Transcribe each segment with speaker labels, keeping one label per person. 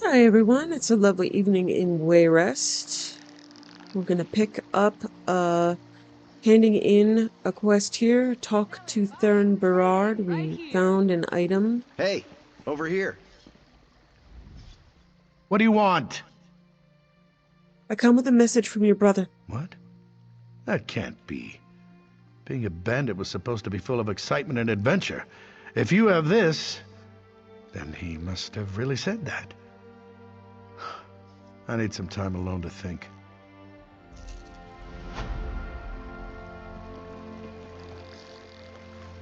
Speaker 1: Hi everyone, it's a lovely evening in Wayrest. We're gonna pick up handing in a quest here. Talk to Theron Berard. We found an item.
Speaker 2: Hey, over here.
Speaker 3: What do you want?
Speaker 1: I come with a message from your brother.
Speaker 3: What? That can't be. Being a bandit was supposed to be full of excitement and adventure. If you have this, then he must have really said that. I need some time alone to think.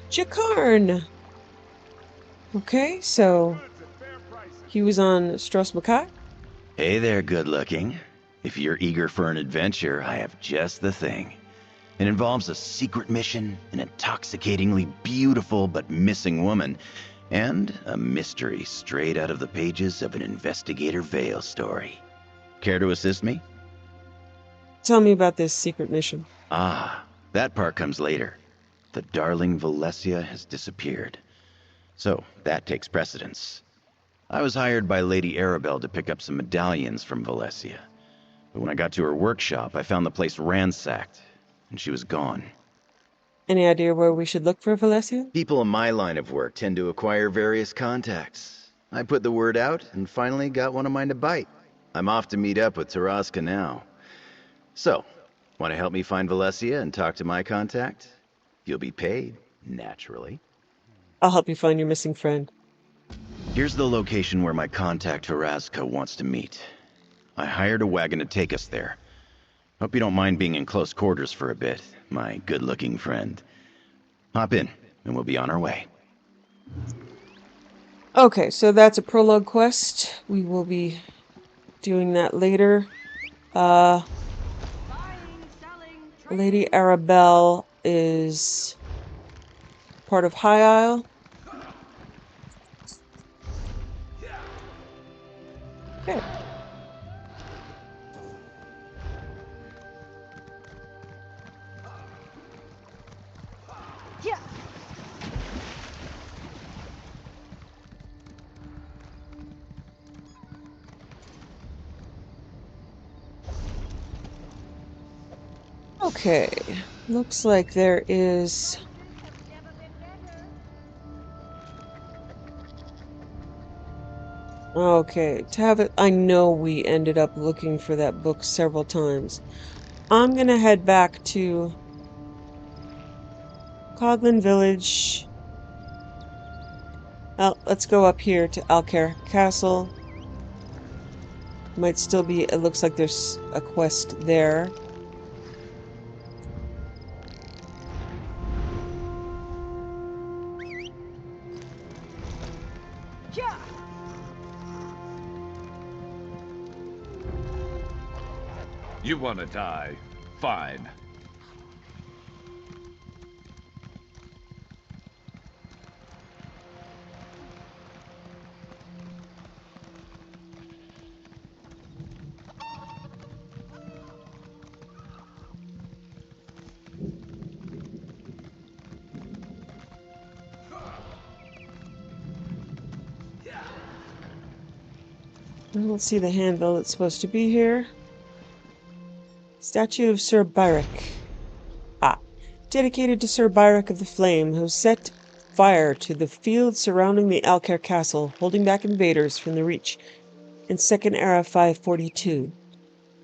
Speaker 1: Jakarn! Okay, so he was on Strauss Makai.
Speaker 2: Hey there, good looking. If you're eager for an adventure, I have just the thing. It involves a secret mission, an intoxicatingly beautiful but missing woman, and a mystery straight out of the pages of an Investigator Vale story. Care to assist me?
Speaker 1: Tell me about this secret mission.
Speaker 2: Ah, that part comes later. The darling Valencia has disappeared. So, that takes precedence. I was hired by Lady Arabelle to pick up some medallions from Valencia. But when I got to her workshop, I found the place ransacked, and she was gone.
Speaker 1: Any idea where we should look for Valencia?
Speaker 2: People in my line of work tend to acquire various contacts. I put the word out, and finally got one of mine to bite. I'm off to meet up with Taraska now. So, want to help me find Valencia and talk to my contact? You'll be paid, naturally.
Speaker 1: I'll help you find your missing friend.
Speaker 2: Here's the location where my contact Taraska wants to meet. I hired a wagon to take us there. Hope you don't mind being in close quarters for a bit, my good-looking friend. Hop in, and we'll be on our way.
Speaker 1: Okay, so that's a prologue quest. We will be doing that later. Lady Arabelle is part of High Isle. Okay. Okay, looks like there is... Okay, I know we ended up looking for that book several times. I'm gonna head back to Coglin Village. Let's go up here to Alcaire Castle. Might still be, it looks like there's a quest there.
Speaker 4: You want to die? Fine.
Speaker 1: I don't see the handbill that's supposed to be here. Statue of Sir Byrick. Ah, dedicated to Sir Byrick of the Flame, who set fire to the fields surrounding the Alcaire Castle, holding back invaders from the Reach in Second Era 542.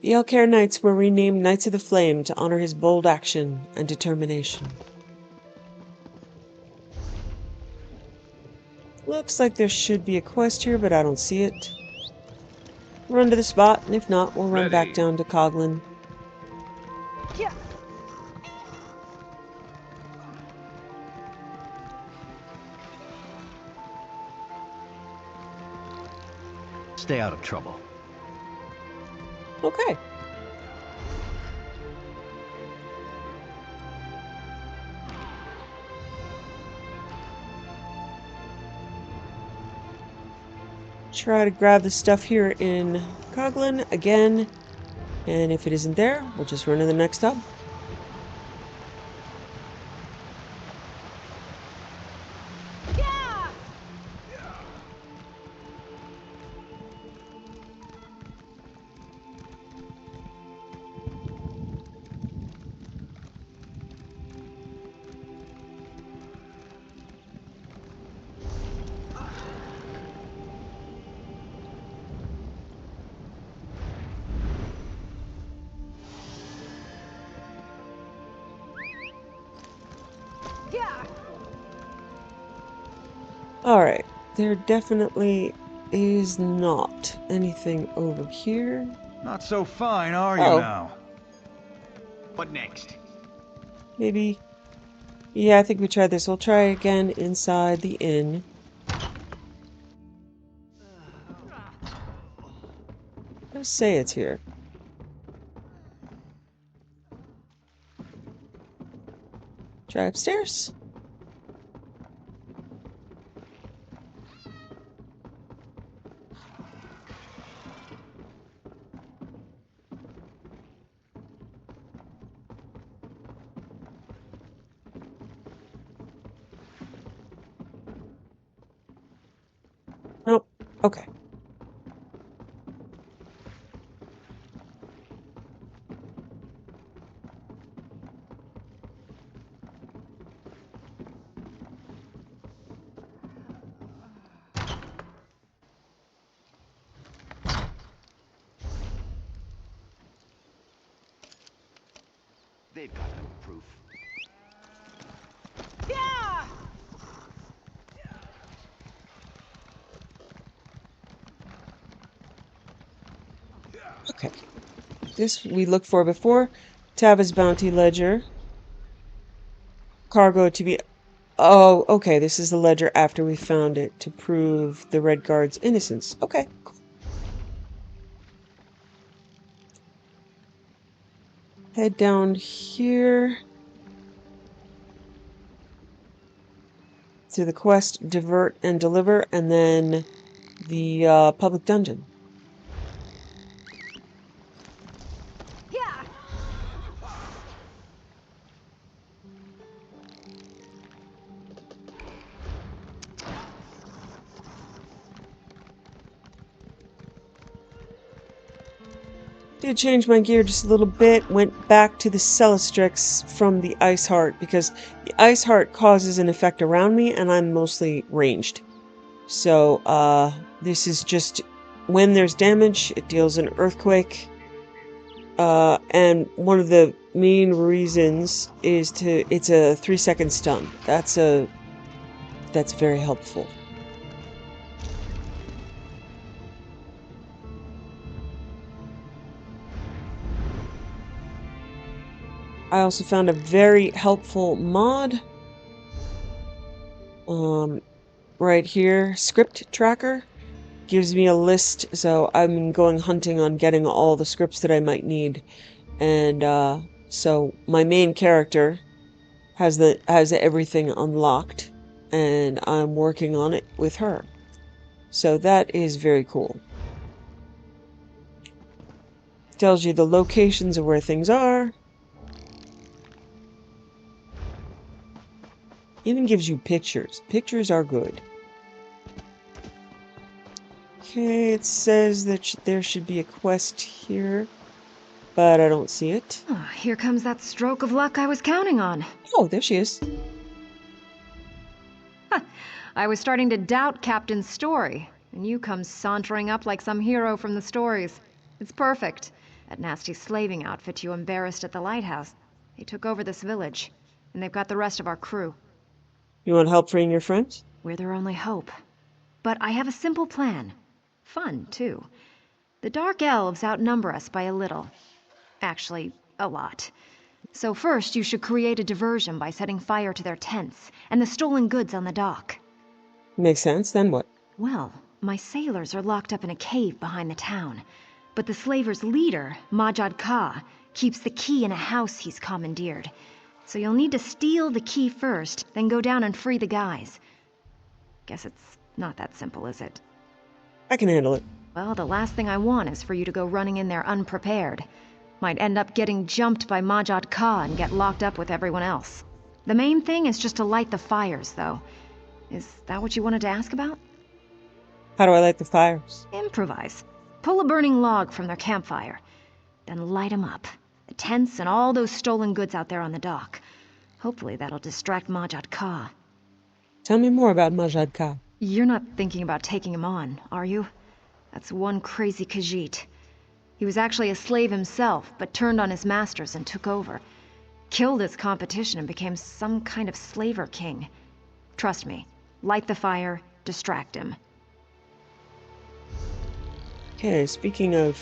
Speaker 1: The Alcaire Knights were renamed Knights of the Flame to honor his bold action and determination. Looks like there should be a quest here, but I don't see it. Run to the spot, and if not, we'll run back down to Coglin.
Speaker 3: Stay out of trouble.
Speaker 1: Okay. Try to grab the stuff here in Coglin again, and if it isn't there, we'll just run to the next hub. Alright, there definitely is not anything over here.
Speaker 5: Not so fine, are you
Speaker 1: Oh,
Speaker 5: now? What next?
Speaker 1: maybe. Yeah, I think we tried this. We'll try again inside the inn. Let's say it's here. Try upstairs. Nope. Okay.
Speaker 5: They've got no proof.
Speaker 1: Okay. This we looked for before. Tabba's bounty ledger. Cargo to be... Oh, okay. This is the ledger after we found it to prove the Red Guard's innocence. Okay. Cool. Head down here. To the quest, divert and deliver, and then the public dungeon. Did change my gear just a little bit, went back to the Celestrix from the Ice Heart because the Ice Heart causes an effect around me and I'm mostly ranged. So this is just when there's damage, it deals an earthquake. And one of the main reasons is it's a 3-second stun. That's very helpful. I also found a very helpful mod. Right here, script tracker. Gives me a list, so I'm going hunting on getting all the scripts that I might need. And so my main character has everything unlocked, and I'm working on it with her. So that is very cool. Tells you the locations of where things are. Even gives you pictures. Pictures are good. Okay, it says that there should be a quest here, but I don't see it.
Speaker 6: Oh, here comes that stroke of luck I was counting on.
Speaker 1: Oh, there she is.
Speaker 6: I was starting to doubt Captain's story, and you come sauntering up like some hero from the stories. It's perfect. That nasty slaving outfit you embarrassed at the lighthouse. They took over this village, and they've got the rest of our crew.
Speaker 1: You want help freeing your friends?
Speaker 6: We're their only hope. But I have a simple plan. Fun, too. The Dark Elves outnumber us by a little. Actually, a lot. So first, you should create a diversion by setting fire to their tents and the stolen goods on the dock.
Speaker 1: Makes sense. Then what?
Speaker 6: Well, my sailors are locked up in a cave behind the town. But the slavers' leader, Majad Ka, keeps the key in a house he's commandeered. So you'll need to steal the key first, then go down and free the guys. Guess it's not that simple, is it?
Speaker 1: I can handle it.
Speaker 6: Well, the last thing I want is for you to go running in there unprepared. Might end up getting jumped by Majad Ka and get locked up with everyone else. The main thing is just to light the fires, though. Is that what you wanted to ask about?
Speaker 1: How do I light the fires?
Speaker 6: Improvise. Pull a burning log from their campfire. Then light them up. The tents and all those stolen goods out there on the dock. Hopefully that'll distract Majad Ka.
Speaker 1: Tell me more about Majad Ka.
Speaker 6: You're not thinking about taking him on, are you? That's one crazy Khajiit. He was actually a slave himself, but turned on his masters and took over. Killed his competition and became some kind of slaver king. Trust me, light the fire, distract him.
Speaker 1: Okay, speaking of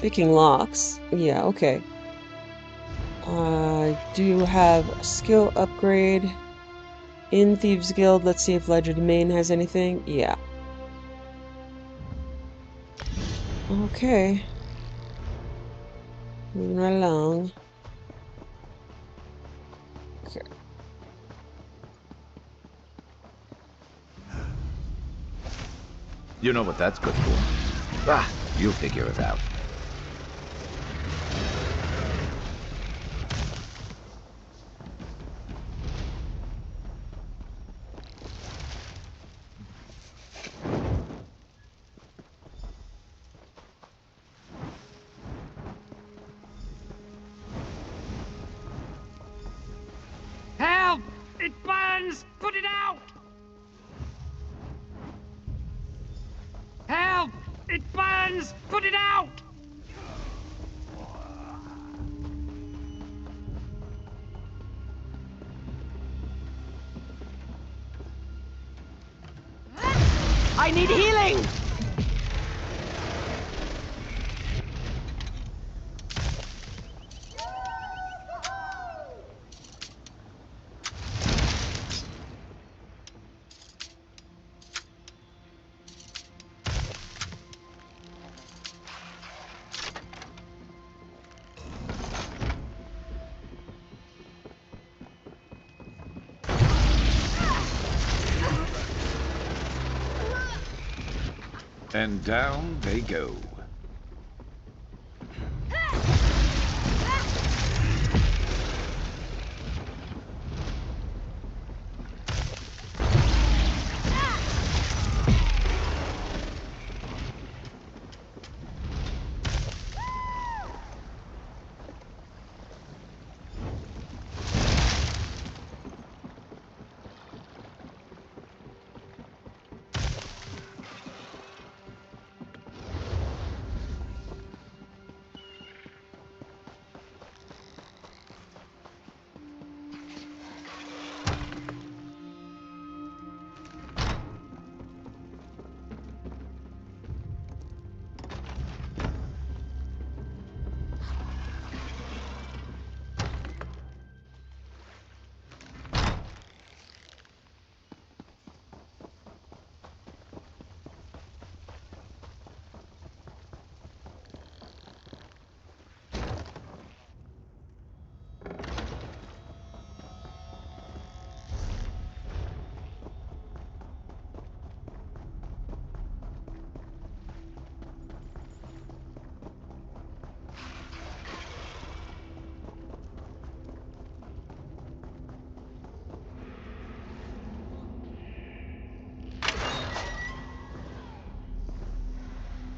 Speaker 1: picking locks, yeah, okay. I do have a skill upgrade in Thieves Guild. Let's see if Ledger Domain has anything. Yeah. Okay. Moving right along. Okay.
Speaker 4: You know what that's good for. Ah, you figure it out.
Speaker 7: Help! It burns! Put it out! Help! It burns! Put it out! I need healing!
Speaker 4: And down they go.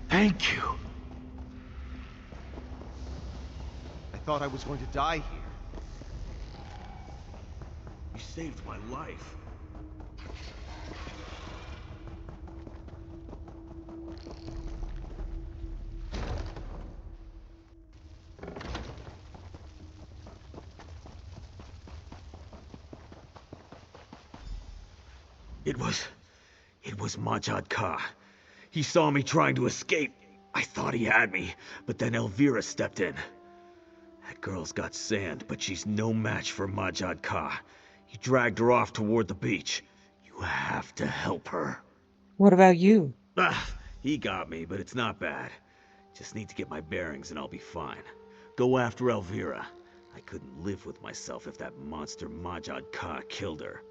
Speaker 3: Thank you.
Speaker 5: I thought I was going to die here.
Speaker 3: You saved my life.
Speaker 8: It was Majad Ka. He saw me trying to escape. I thought he had me, but then Elvira stepped in. That girl's got sand, but she's no match for Majad Ka. He dragged her off toward the beach. You have to help her.
Speaker 1: What about you?
Speaker 8: He got me, but it's not bad. Just need to get my bearings and I'll be fine. Go after Elvira. I couldn't live with myself if that monster Majad Ka killed her.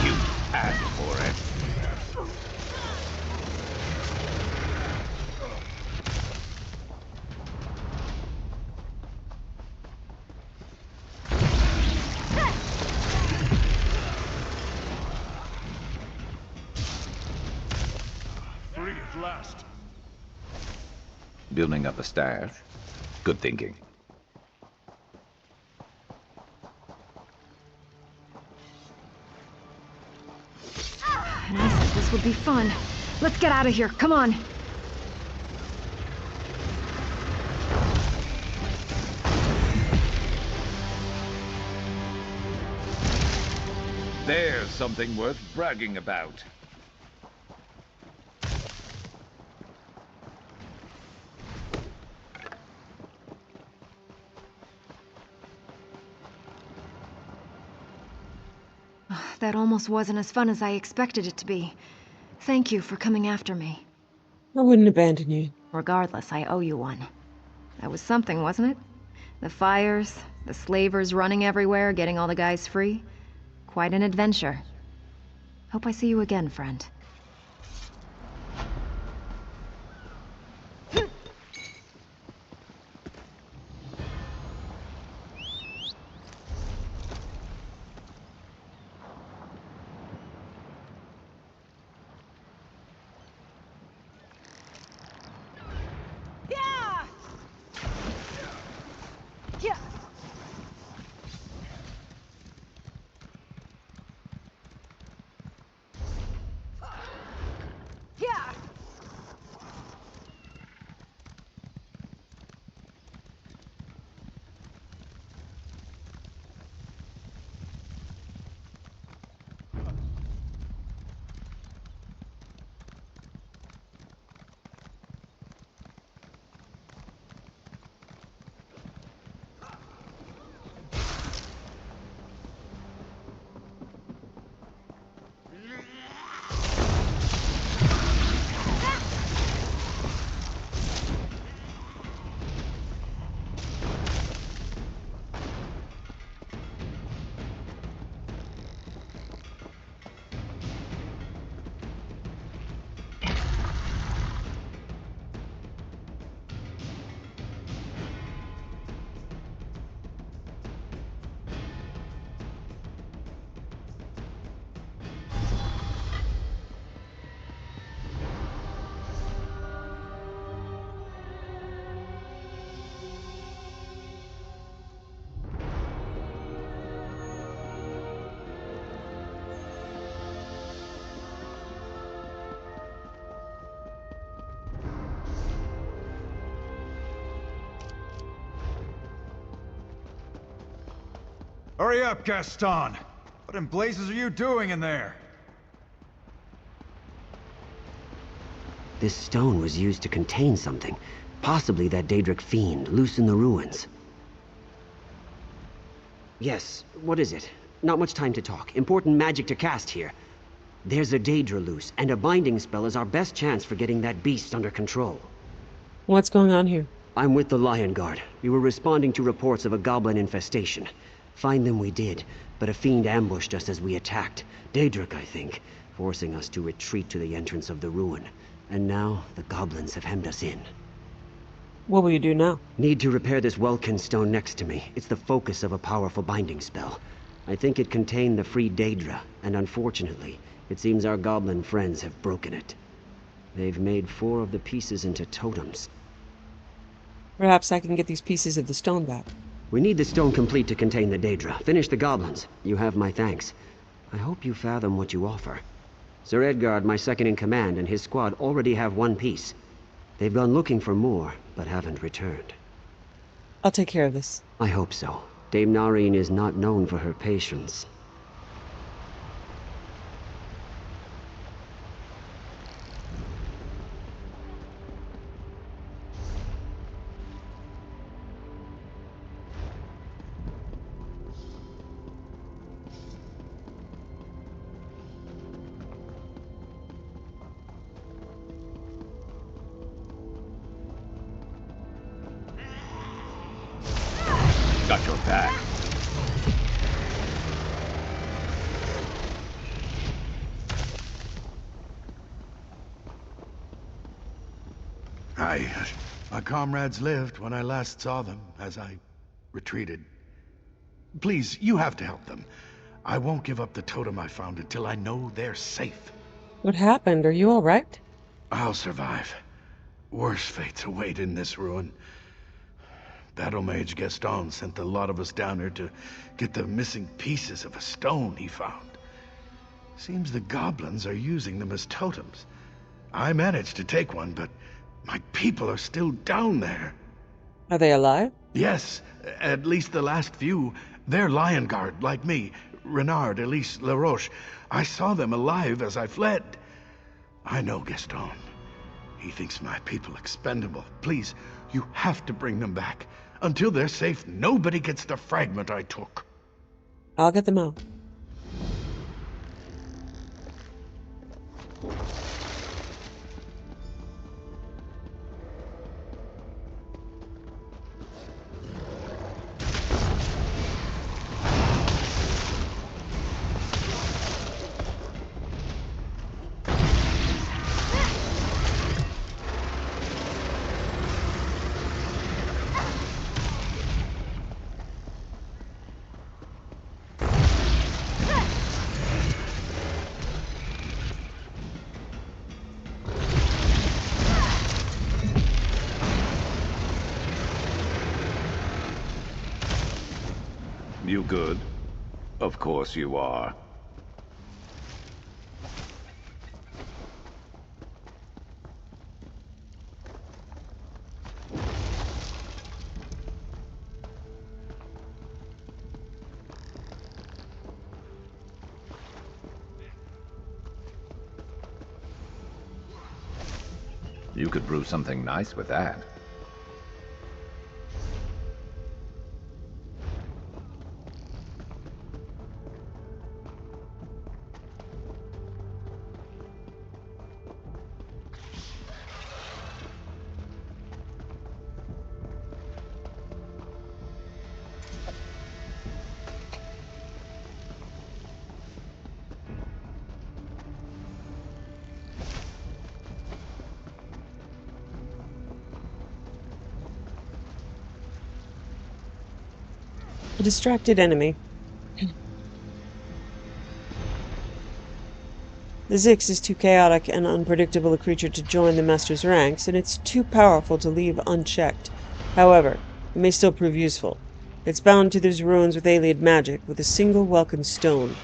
Speaker 4: You asked for it.
Speaker 3: last.
Speaker 4: Building up a stash. Good thinking.
Speaker 6: And I said this would be fun. Let's get out of here, come on.
Speaker 4: There's something worth bragging about.
Speaker 6: That almost wasn't as fun as I expected it to be. Thank you for coming after me.
Speaker 1: I wouldn't abandon you.
Speaker 6: Regardless, I owe you one. That was something, wasn't it? The fires, the slavers running everywhere, getting all the guys free. Quite an adventure. Hope I see you again, friend.
Speaker 9: Hurry up, Gaston! What in blazes are you doing in there?
Speaker 10: This stone was used to contain something. Possibly that Daedric fiend, loose in the ruins. Yes, what is it? Not much time to talk. Important magic to cast here. There's a Daedra loose, and a binding spell is our best chance for getting that beast under control.
Speaker 1: What's going on here?
Speaker 10: I'm with the Lion Guard. We were responding to reports of a goblin infestation. Find them we did, but a fiend ambushed us as we attacked. Daedric, I think, forcing us to retreat to the entrance of the ruin. And now, the goblins have hemmed us in.
Speaker 1: What will you do now?
Speaker 10: Need to repair this Welkin stone next to me. It's the focus of a powerful binding spell. I think it contained the free Daedra, and unfortunately, it seems our goblin friends have broken it. They've made 4 of the pieces into totems.
Speaker 1: Perhaps I can get these pieces of the stone back.
Speaker 10: We need the stone complete to contain the Daedra. Finish the goblins. You have my thanks. I hope you fathom what you offer. Sir Edgard, my second-in-command, and his squad already have 1 piece. They've gone looking for more, but haven't returned.
Speaker 1: I'll take care of this.
Speaker 10: I hope so. Dame Narine is not known for her patience.
Speaker 4: Got your back.
Speaker 3: My comrades lived when I last saw them, as I retreated. Please, you have to help them. I won't give up the totem I found until I know they're safe.
Speaker 1: What happened? Are you all right?
Speaker 3: I'll survive. Worse fates await in this ruin. Battle Mage Gaston sent a lot of us down here to get the missing pieces of a stone he found. Seems the goblins are using them as totems. I managed to take one, but my people are still down there.
Speaker 1: Are they alive?
Speaker 3: Yes, at least the last few. They're Lion Guard, like me. Renard, Elise, LaRoche. I saw them alive as I fled. I know Gaston. He thinks my people expendable. Please, you have to bring them back. Until they're safe, nobody gets the fragment I took.
Speaker 1: I'll get them out.
Speaker 4: You good? Of course you are. You could brew something nice with that.
Speaker 1: A distracted enemy. The Zix is too chaotic and unpredictable a creature to join the Master's ranks, and it's too powerful to leave unchecked. However, it may still prove useful. It's bound to those ruins with alien magic, with a single welcome stone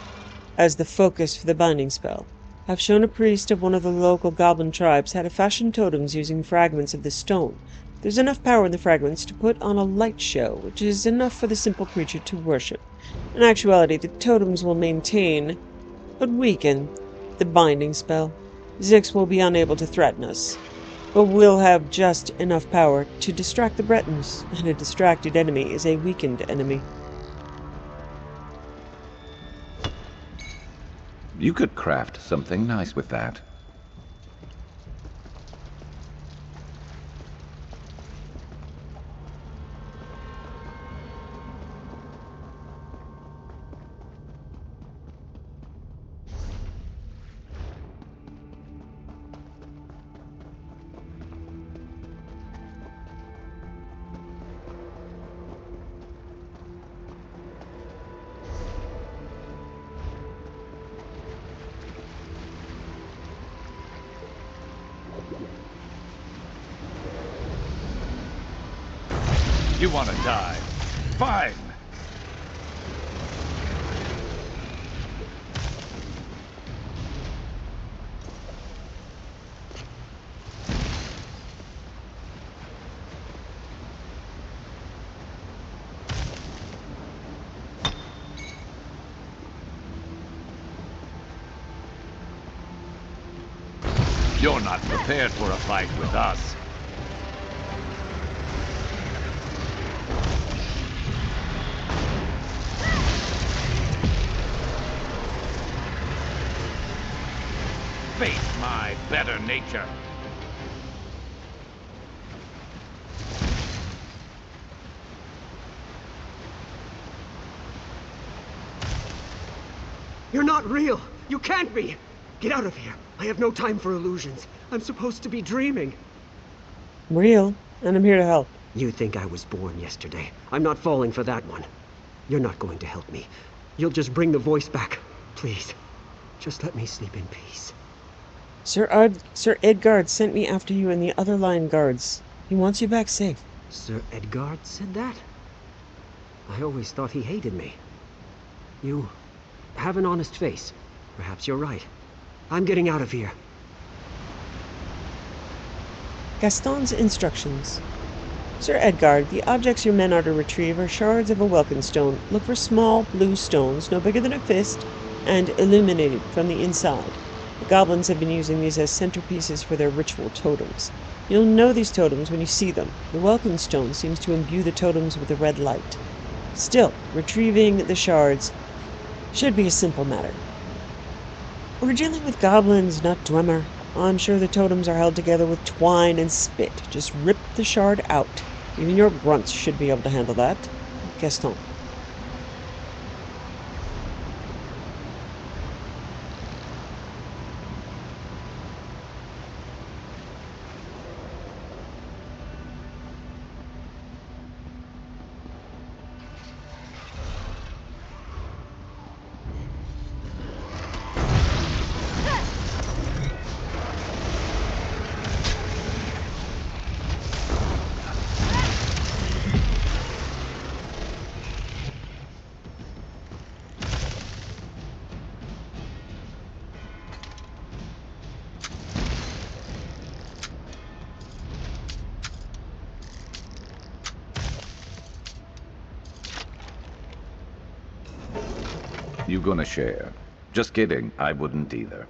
Speaker 1: as the focus for the binding spell. I've shown a priest of one of the local goblin tribes how to fashion totems using fragments of this stone. There's enough power in the fragments to put on a light show, which is enough for the simple creature to worship. In actuality, the totems will maintain, but weaken, the binding spell. Zix will be unable to threaten us, but we'll have just enough power to distract the Bretons, and a distracted enemy is a weakened enemy.
Speaker 4: You could craft something nice with that. You want to die? Fine! You're not prepared for a fight with us. Face my better nature.
Speaker 10: You're not real! You can't be! Get out of here! I have no time for illusions. I'm supposed to be dreaming.
Speaker 1: I'm real, and I'm here to help.
Speaker 10: You think I was born yesterday. I'm not falling for that one. You're not going to help me. You'll just bring the voice back. Please, just let me sleep in peace.
Speaker 1: Sir Edgard sent me after you and the other line guards. He wants you back safe.
Speaker 10: Sir Edgard said that? I always thought he hated me. You have an honest face. Perhaps you're right. I'm getting out of here.
Speaker 1: Gaston's instructions. Sir Edgard, the objects your men are to retrieve are shards of a welkin stone. Look for small blue stones, no bigger than a fist, and illuminated from the inside. The goblins have been using these as centerpieces for their ritual totems. You'll know these totems when you see them. The welkin stone seems to imbue the totems with a red light. Still, retrieving the shards should be a simple matter. We're dealing with goblins, not Dwemer. I'm sure the totems are held together with twine and spit. Just rip the shard out. Even your grunts should be able to handle that. Gaston.
Speaker 4: You gonna share? Just kidding, I wouldn't either.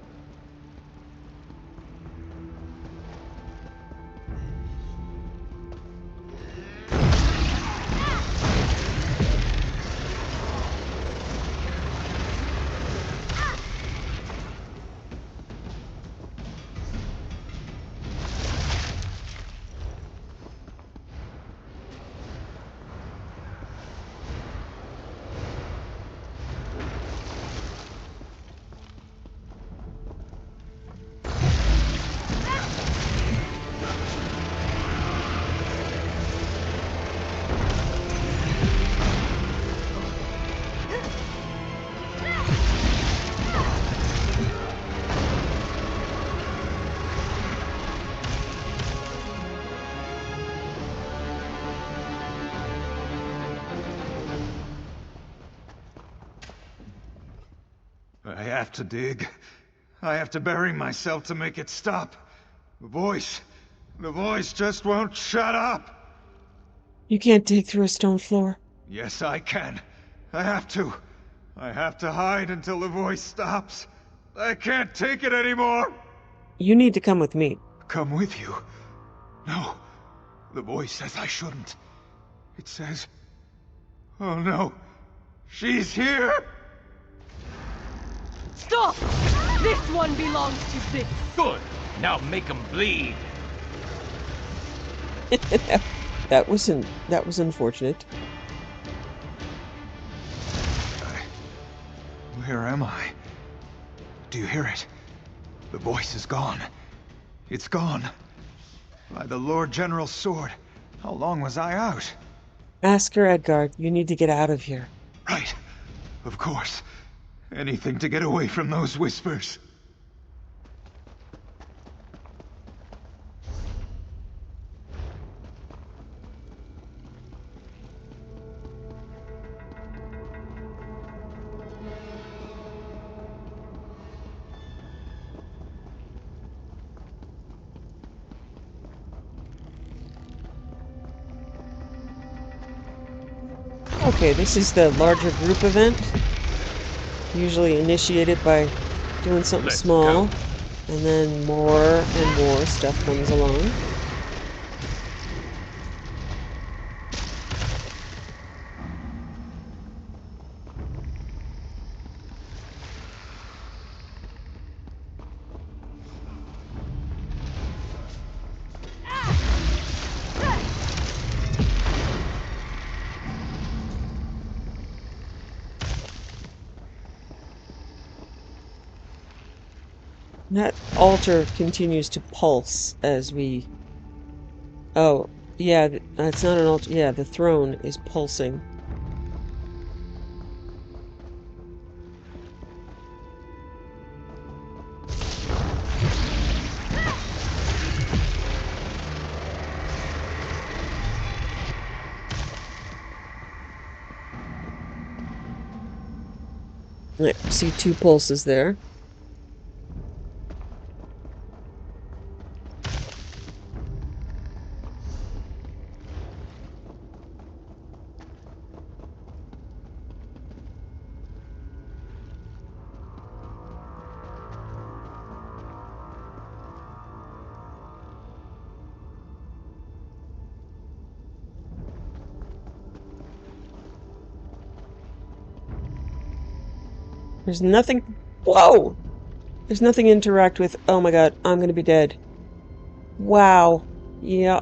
Speaker 9: I have to dig. I have to bury myself to make it stop. The voice just won't shut up.
Speaker 1: You can't dig through a stone floor.
Speaker 9: Yes, I can. I have to. I have to hide until the voice stops. I can't take it anymore.
Speaker 1: You need to come with me.
Speaker 9: Come with you? No. The voice says I shouldn't. It says... Oh no. She's here!
Speaker 7: Stop! This one belongs to this.
Speaker 11: Good. Now make him bleed.
Speaker 1: That was unfortunate.
Speaker 9: Where am I? Do you hear it? The voice is gone. It's gone. By the Lord General's sword. How long was I out?
Speaker 1: Ask her, Edgard. You need to get out of here.
Speaker 9: Right. Of course. Anything to get away from those whispers.
Speaker 1: Okay, this is the larger group event. Usually initiated by doing something small, and then more and more stuff comes along. That altar continues to pulse as we... Oh, yeah, it's not an altar. Yeah, the throne is pulsing. Right, see 2 pulses there. There's nothing. Whoa! There's nothing to interact with. Oh my god, I'm gonna be dead. Wow. Yeah,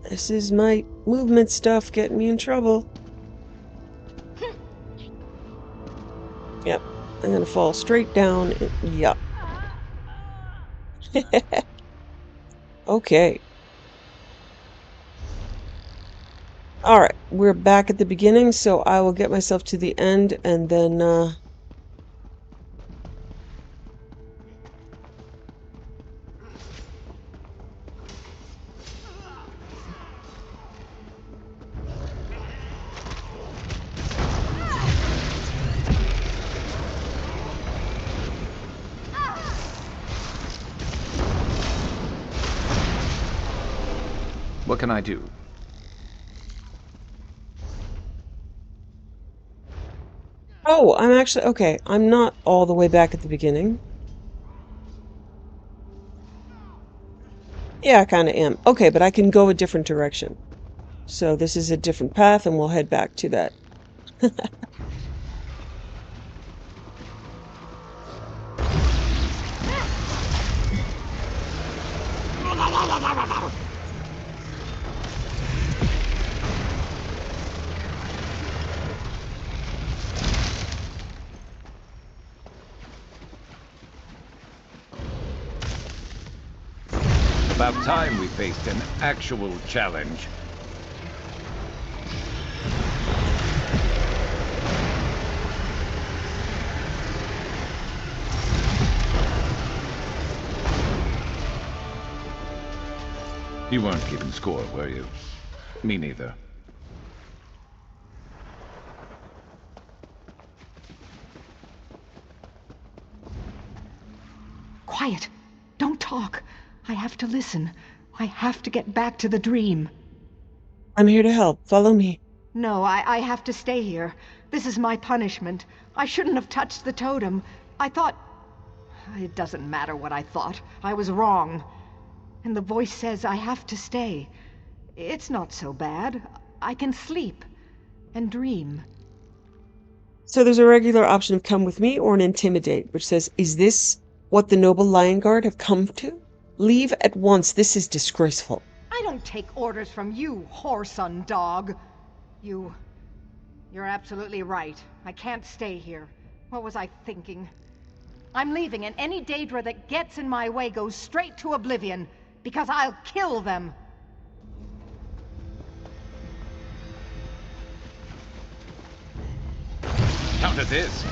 Speaker 1: this is my movement stuff getting me in trouble. Yep, I'm gonna fall straight down. Yep. Okay. Alright, we're back at the beginning, so I will get myself to the end and then,
Speaker 4: What can I do?
Speaker 1: Oh, I'm actually, okay, I'm not all the way back at the beginning. Yeah, I kind of am. Okay, but I can go a different direction. So this is a different path, and we'll head back to that.
Speaker 4: About time we faced an actual challenge. You weren't keeping score, were you? Me neither.
Speaker 12: Quiet. Don't talk. I have to listen. I have to get back to the dream.
Speaker 1: I'm here to help. Follow me.
Speaker 12: No, I have to stay here. This is my punishment. I shouldn't have touched the totem. I thought... It doesn't matter what I thought. I was wrong. And the voice says I have to stay. It's not so bad. I can sleep and dream.
Speaker 1: So there's a regular option of come with me or an intimidate, which says, is this what the noble Lion Guard have come to? Leave at once. This is disgraceful.
Speaker 12: I don't take orders from you, whoreson dog. You're absolutely right. I can't stay here. What was I thinking? I'm leaving, and any Daedra that gets in my way goes straight to oblivion, because I'll kill them.
Speaker 4: Counter this.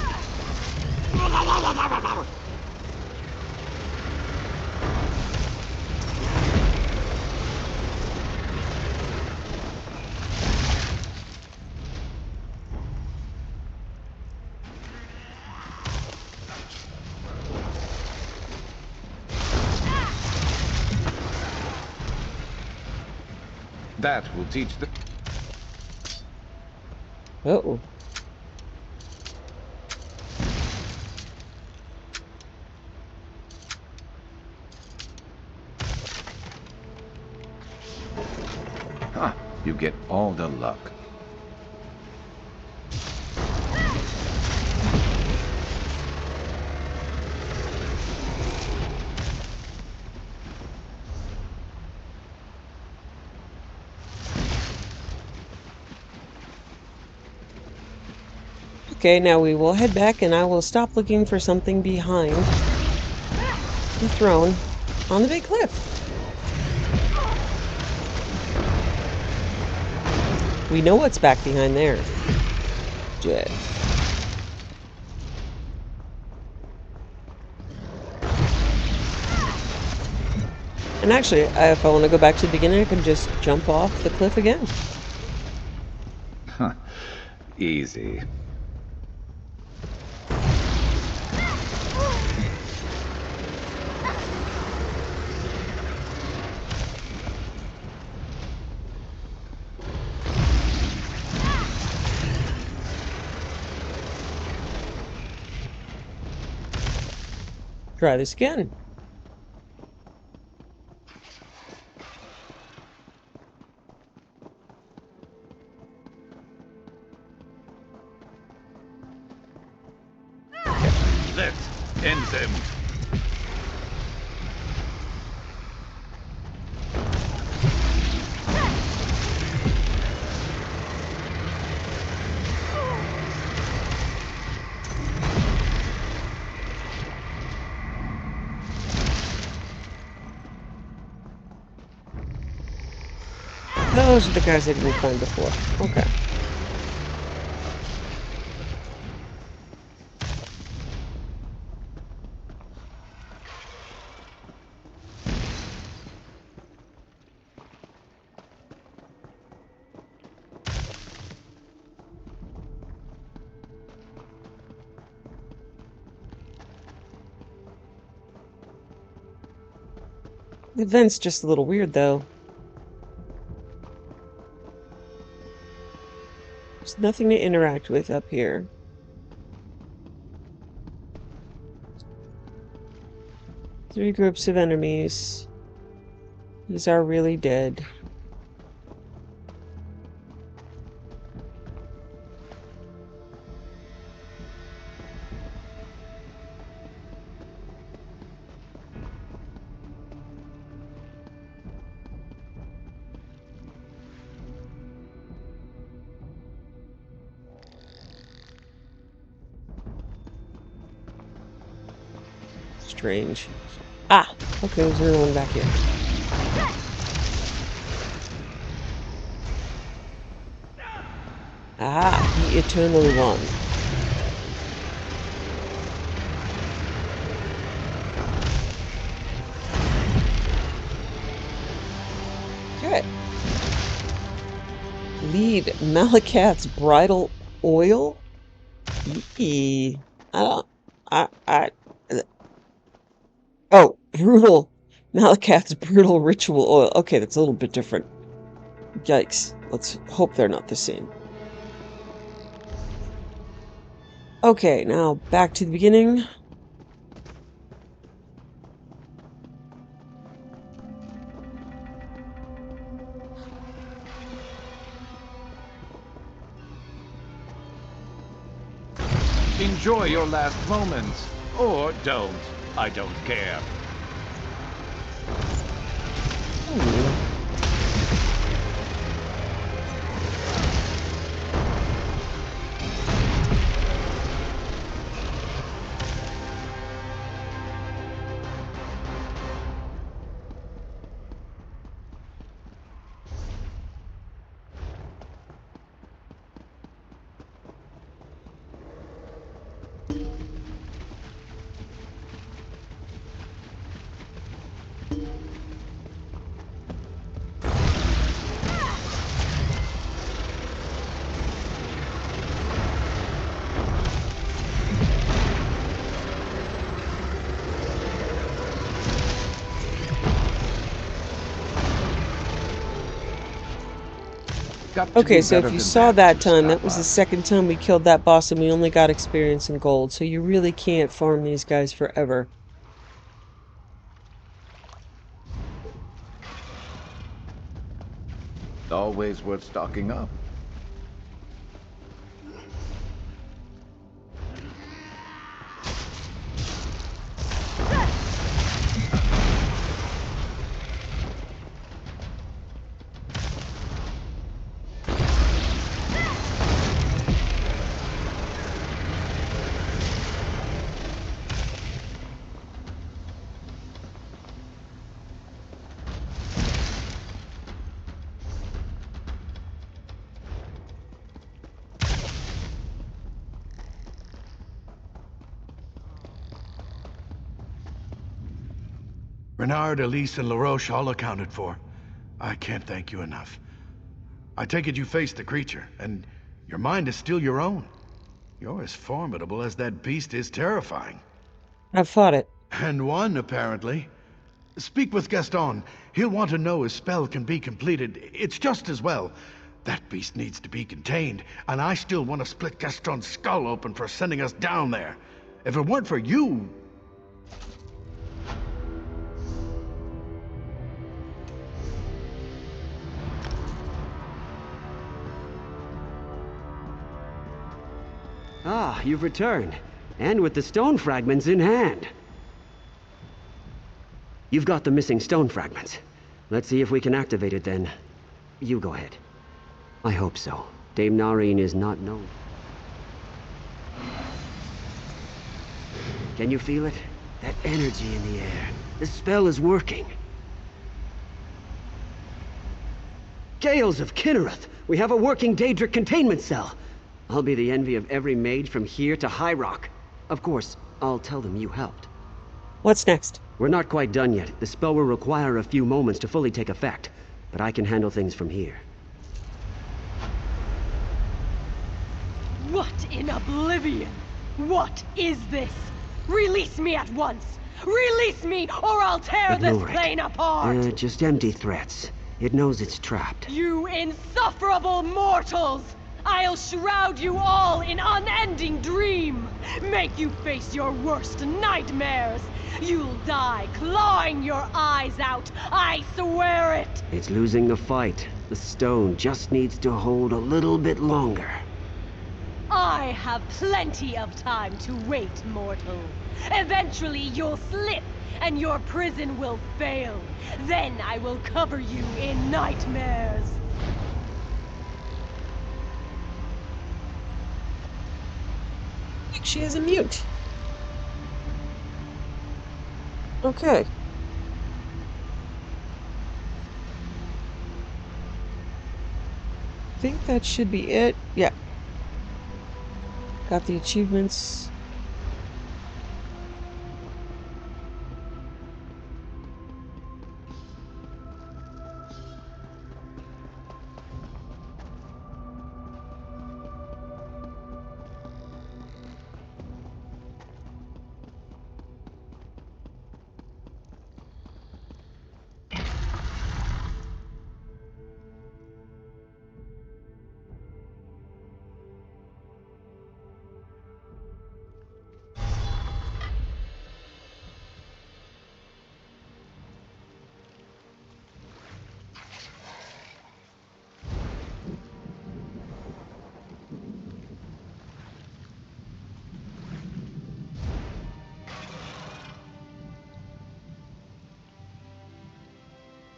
Speaker 4: That will teach the...
Speaker 1: Uh-oh.
Speaker 4: Huh. You get all the luck.
Speaker 1: Okay, now we will head back and I will stop looking for something behind the throne on the big cliff. We know what's back behind there. Jet. And actually, if I want to go back to the beginning, I can just jump off the cliff again.
Speaker 4: Huh. Easy.
Speaker 1: Try this again.
Speaker 4: Let's end them.
Speaker 1: Those are the guys I didn't find before. Okay. The vent's just a little weird, though. There's nothing to interact with up here. Three groups of enemies. These are really dead. Strange. Ah! Okay, there's another one back here. Ah, the Eternal One. Okay. Lead Malakat's bridal oil? Eee. Oh, brutal. Malakat's brutal ritual oil. Okay, that's a little bit different. Yikes. Let's hope they're not the same. Okay, now back to the beginning.
Speaker 4: Enjoy your last moments. Or don't. I don't care.
Speaker 1: Okay, so if you saw that time, that was the second time we killed that boss and we only got experience and gold, so you really can't farm these guys forever.
Speaker 4: Always worth stocking up.
Speaker 3: Renard, Elise, and LaRoche all accounted for. I can't thank you enough. I take it you faced the creature, and your mind is still your own. You're as formidable as that beast is terrifying.
Speaker 1: I've fought it.
Speaker 3: And won, apparently. Speak with Gaston. He'll want to know his spell can be completed. It's just as well. That beast needs to be contained, and I still want to split Gaston's skull open for sending us down there. If it weren't for you...
Speaker 10: Ah, you've returned. And with the stone fragments in hand. You've got the missing stone fragments. Let's see if we can activate it then. You go ahead. I hope so. Dame Nareen is not known. Can you feel it? That energy in the air. The spell is working. Gales of Kinnereth! We have a working Daedric containment cell! I'll be the envy of every mage from here to High Rock. Of course, I'll tell them you helped.
Speaker 1: What's next?
Speaker 10: We're not quite done yet. The spell will require a few moments to fully take effect, but I can handle things from here.
Speaker 13: What in oblivion? What is this? Release me at once! Release me, or I'll tear this plane apart!
Speaker 10: Just empty threats. It knows it's trapped.
Speaker 13: You insufferable mortals! I'll shroud you all in unending dream! Make you face your worst nightmares! You'll die clawing your eyes out, I swear it!
Speaker 10: It's losing the fight. The stone just needs to hold a little bit longer.
Speaker 13: I have plenty of time to wait, mortal. Eventually you'll slip, and your prison will fail. Then I will cover you in nightmares.
Speaker 1: She is a mute. Okay. I think that should be it. Yeah. Got the achievements.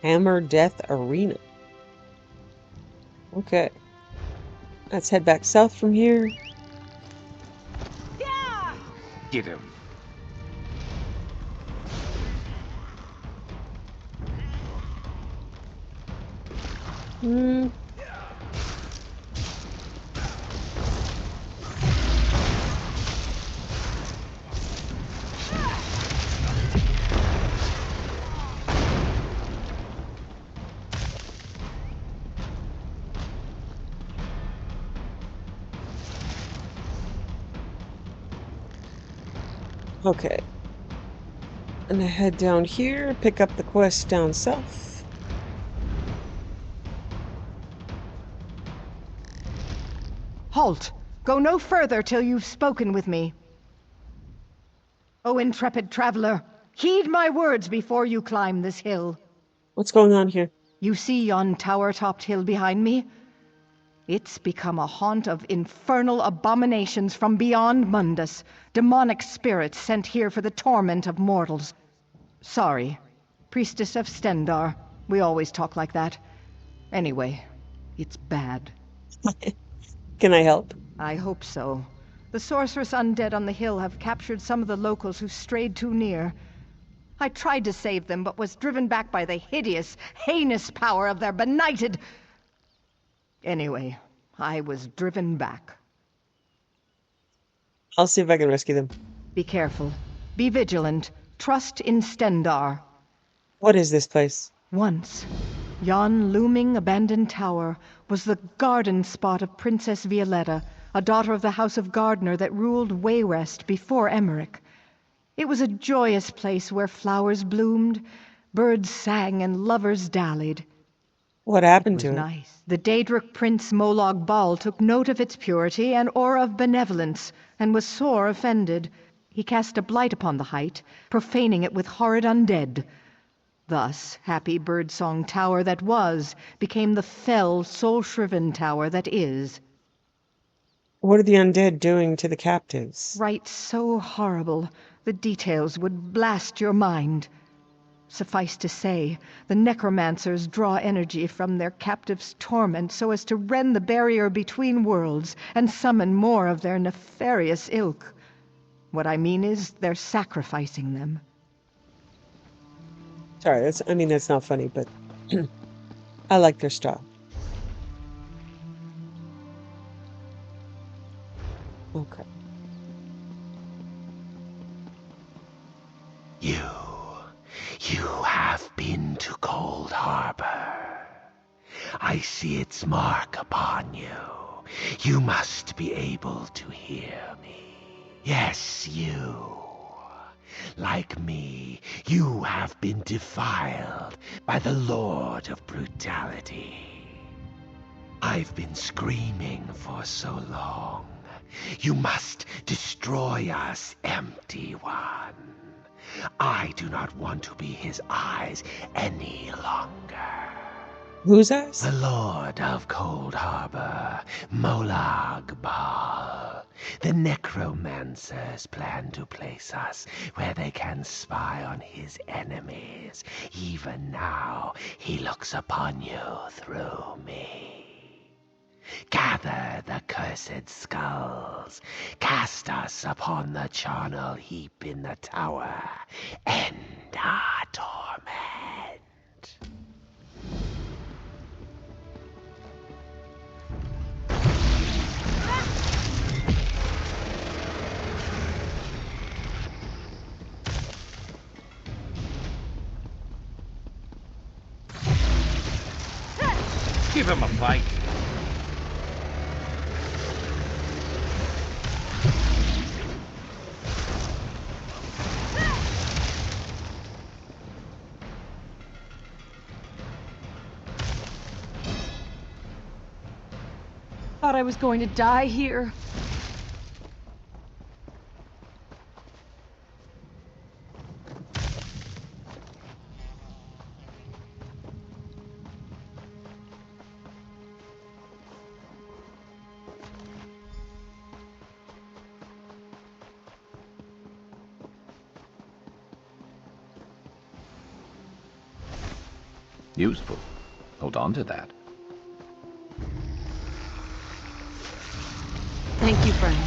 Speaker 1: Hammer Death Arena. Okay. Let's head back south from here.
Speaker 13: Yeah!
Speaker 11: Get him.
Speaker 1: Okay. And I head down here, pick up the quest down south.
Speaker 12: Halt! Go no further till you've spoken with me. O intrepid traveler, heed my words before you climb this hill.
Speaker 1: What's going on here?
Speaker 12: You see yon tower-topped hill behind me? It's become a haunt of infernal abominations from beyond Mundus, demonic spirits sent here for the torment of mortals. Sorry, priestess of Stendar. We always talk like that. Anyway, it's bad.
Speaker 1: Can I help?
Speaker 12: I hope so. The sorceress undead on the hill have captured some of the locals who strayed too near. I tried to save them, but was driven back by the hideous, heinous power of their benighted... Anyway, I was driven back.
Speaker 1: I'll see if I can rescue them.
Speaker 12: Be careful. Be vigilant. Trust in Stendar.
Speaker 1: What is this place?
Speaker 12: Once, yon looming abandoned tower was the garden spot of Princess Violetta, a daughter of the House of Gardner that ruled Wayrest before Emmerich. It was a joyous place where flowers bloomed, birds sang, and lovers dallied.
Speaker 1: What happened to it?
Speaker 12: Nice. The Daedric Prince Molag Bal took note of its purity and aura of benevolence, and was sore offended. He cast a blight upon the height, profaning it with horrid undead. Thus, happy birdsong tower that was became the fell, soul-shriven tower that is.
Speaker 1: What are the undead doing to the captives?
Speaker 12: Rites so horrible, the details would blast your mind. Suffice to say, the necromancers draw energy from their captives' torment so as to rend the barrier between worlds and summon more of their nefarious ilk. What I mean is, they're sacrificing them.
Speaker 1: Sorry, that's not funny, but I like their style. Okay.
Speaker 14: You have been to Cold Harbor. I see its mark upon you. You must be able to hear me. Yes, you. Like me, you have been defiled by the Lord of Brutality. I've been screaming for so long. You must destroy us, Empty One. I do not want to be his eyes any longer.
Speaker 1: Whose eyes?
Speaker 14: The Lord of Cold Harbor, Molag Bal. The necromancers plan to place us where they can spy on his enemies. Even now, he looks upon you through me. Gather the cursed skulls, cast us upon the charnel heap in the tower, end our torment.
Speaker 11: Give him a fight.
Speaker 13: Thought I was going to die here.
Speaker 4: Useful. Hold on to that.
Speaker 13: Thank you, friend.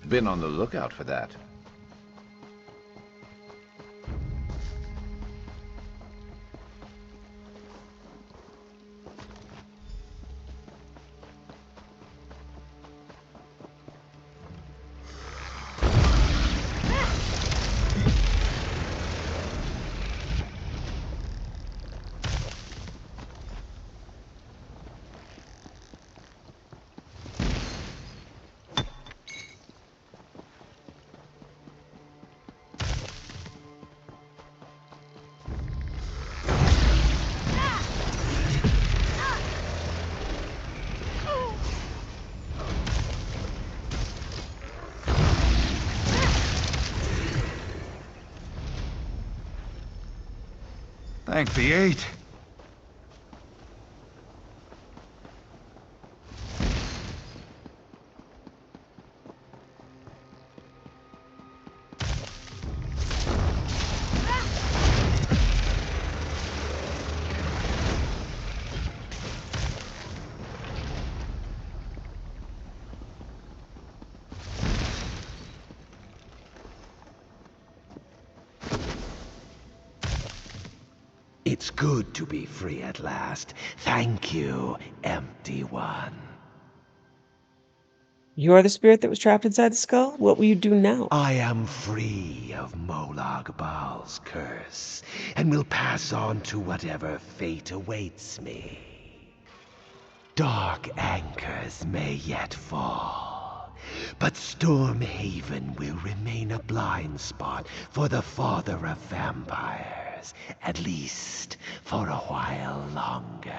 Speaker 4: Been on the lookout for that.
Speaker 9: Thank the eight.
Speaker 14: It's good to be free at last. Thank you, Empty One.
Speaker 1: You are the spirit that was trapped inside the skull? What will you do now?
Speaker 14: I am free of Molag Bal's curse, and will pass on to whatever fate awaits me. Dark anchors may yet fall, but Stormhaven will remain a blind spot for the father of vampires, at least for a while longer.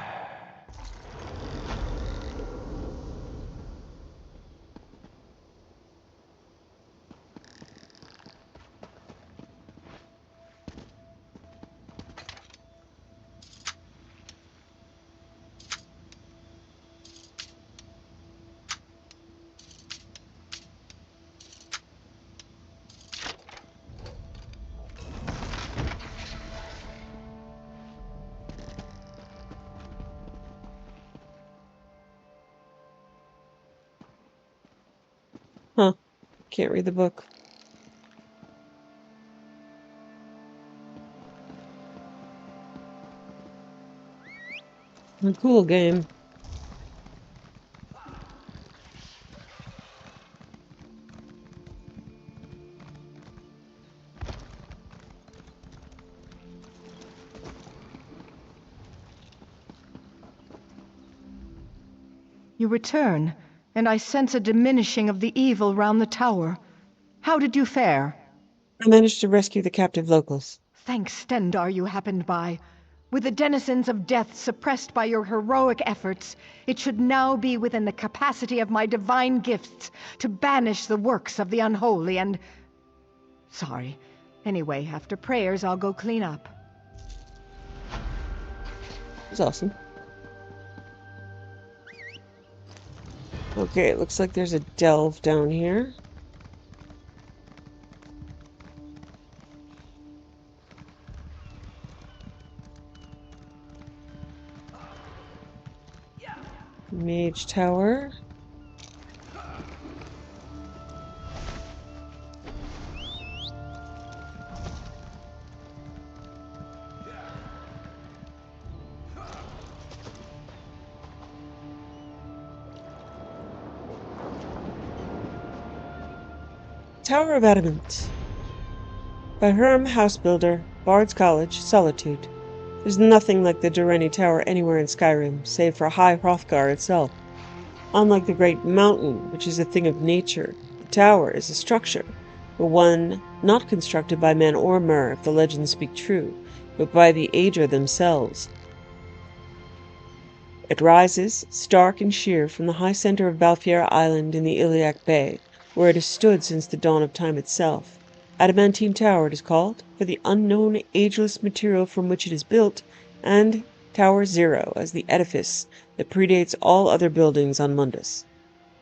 Speaker 1: Can't read the book. A cool game.
Speaker 12: You return, and I sense a diminishing of the evil round the tower. How did you fare?
Speaker 1: I managed to rescue the captive locals.
Speaker 12: Thank Stendarr you happened by. With the denizens of death suppressed by your heroic efforts, it should now be within the capacity of my divine gifts to banish the works of the unholy and... Sorry. Anyway, after prayers, I'll go clean up.
Speaker 1: That's awesome. Okay, it looks like there's a delve down here. Mage Tower. Tower of Adamant. By Herm Housebuilder, Bard's College, Solitude. There's nothing like the Durrani Tower anywhere in Skyrim, save for High Hrothgar itself. Unlike the Great Mountain, which is a thing of nature, the tower is a structure, but one not constructed by men or Mer, if the legends speak true, but by the Aedra themselves. It rises, stark and sheer, from the high center of Balfiera Island in the Iliac Bay, where it has stood since the dawn of time itself. Adamantine Tower it is called, for the unknown ageless material from which it is built, and Tower Zero as the edifice that predates all other buildings on Mundus.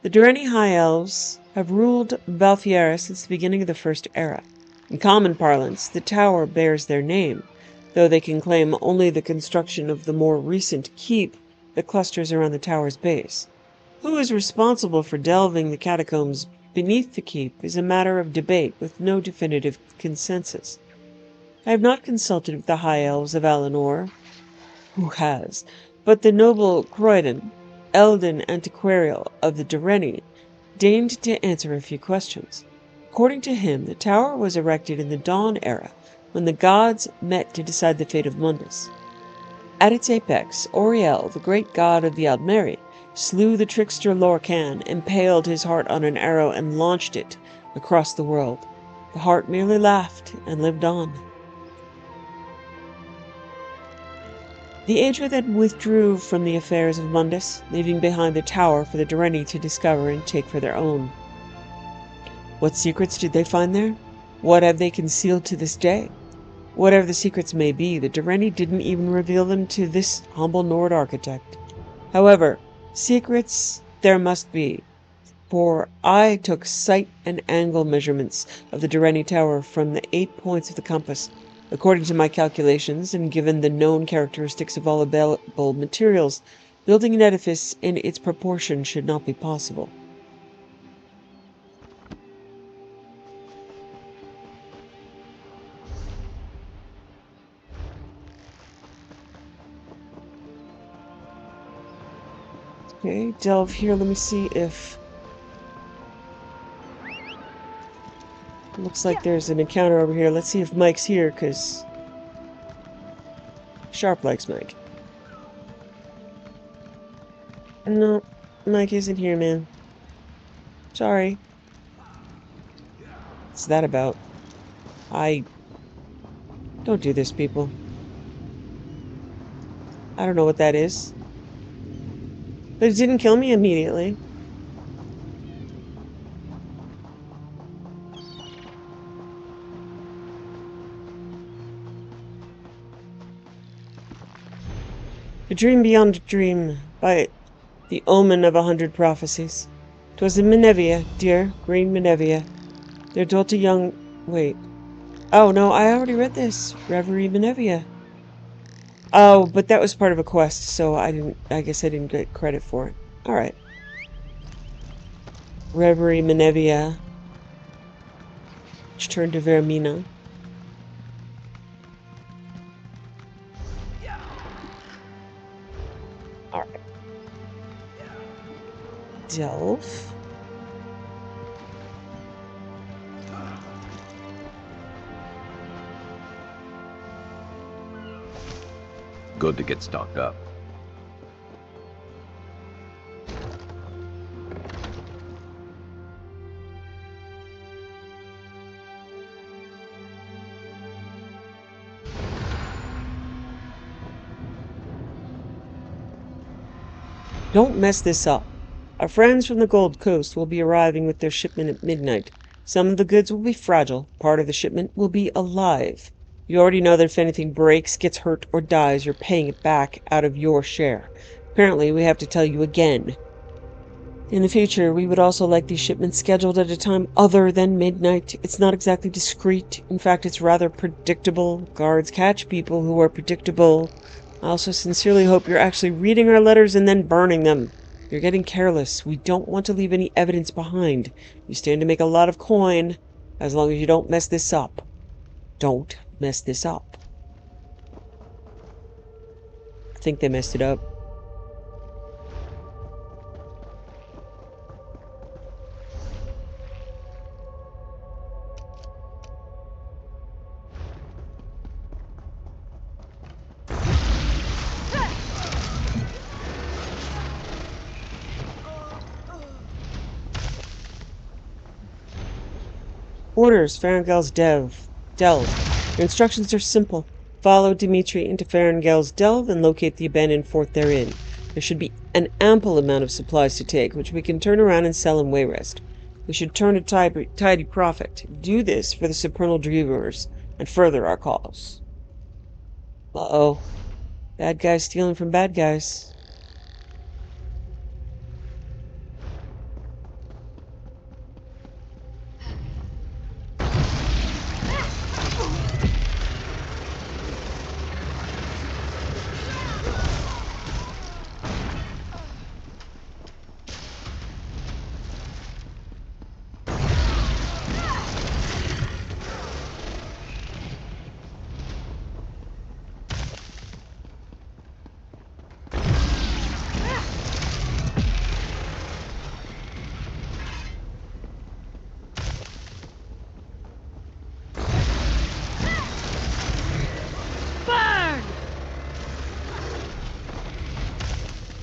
Speaker 1: The Durrani High Elves have ruled Balfiera since the beginning of the First Era. In common parlance, the tower bears their name, though they can claim only the construction of the more recent keep that clusters around the tower's base. Who is responsible for delving the catacombs beneath the keep is a matter of debate with no definitive consensus. I have not consulted with the High Elves of Alinor, who has, but the noble Croydon, Eldon Antiquarial of the Durrani, deigned to answer a few questions. According to him, the tower was erected in the Dawn Era, when the gods met to decide the fate of Mundus. At its apex, Oriel, the great god of the Aldmeri, slew the trickster Lorcan, impaled his heart on an arrow, and launched it across the world. The heart merely laughed and lived on. The Aedra then withdrew from the affairs of Mundus, leaving behind the tower for the Durrani to discover and take for their own. What secrets did they find there? What have they concealed to this day? Whatever the secrets may be, the Durrani didn't even reveal them to this humble Nord architect. However, secrets there must be, for I took sight and angle measurements of the Durrani Tower from the 8 points of the compass. According to my calculations, and given the known characteristics of all available materials, building an edifice in its proportion should not be possible. Okay, delve here. Let me see if... Looks like there's an encounter over here. Let's see if Mike's here, because Sharp likes Mike. No, Mike isn't here, man. Sorry. What's that about? Don't do this, people. I don't know what that is. But it didn't kill me immediately. A dream beyond a dream, by the omen of 100 prophecies. 'Twas in Menevia, dear, green Menevia. There dwelt a young... Wait. Oh, no, I already read this. Reverie Menevia. Oh, but that was part of a quest, so I guess I didn't get credit for it. Alright. Reverie Menevia. She turned to Vermina. Alright. Delve.
Speaker 4: Good to get stocked up.
Speaker 1: Don't mess this up. Our friends from the Gold Coast will be arriving with their shipment at midnight. Some of the goods will be fragile. Part of the shipment will be alive. You already know that if anything breaks, gets hurt, or dies, you're paying it back out of your share. Apparently, we have to tell you again. In the future, we would also like these shipments scheduled at a time other than midnight. It's not exactly discreet. In fact, it's rather predictable. Guards catch people who are predictable. I also sincerely hope you're actually reading our letters and then burning them. You're getting careless. We don't want to leave any evidence behind. You stand to make a lot of coin, as long as you don't mess this up. Don't mess this up. I think they messed it up. Orders, Farengel's Delve. Your instructions are simple. Follow Dimitri into Farengel's Delve and locate the abandoned fort therein. There should be an ample amount of supplies to take, which we can turn around and sell in Wayrest. We should turn a tidy profit. Do this for the Supernal Dreamers and further our cause. Uh-oh. Bad guys stealing from bad guys.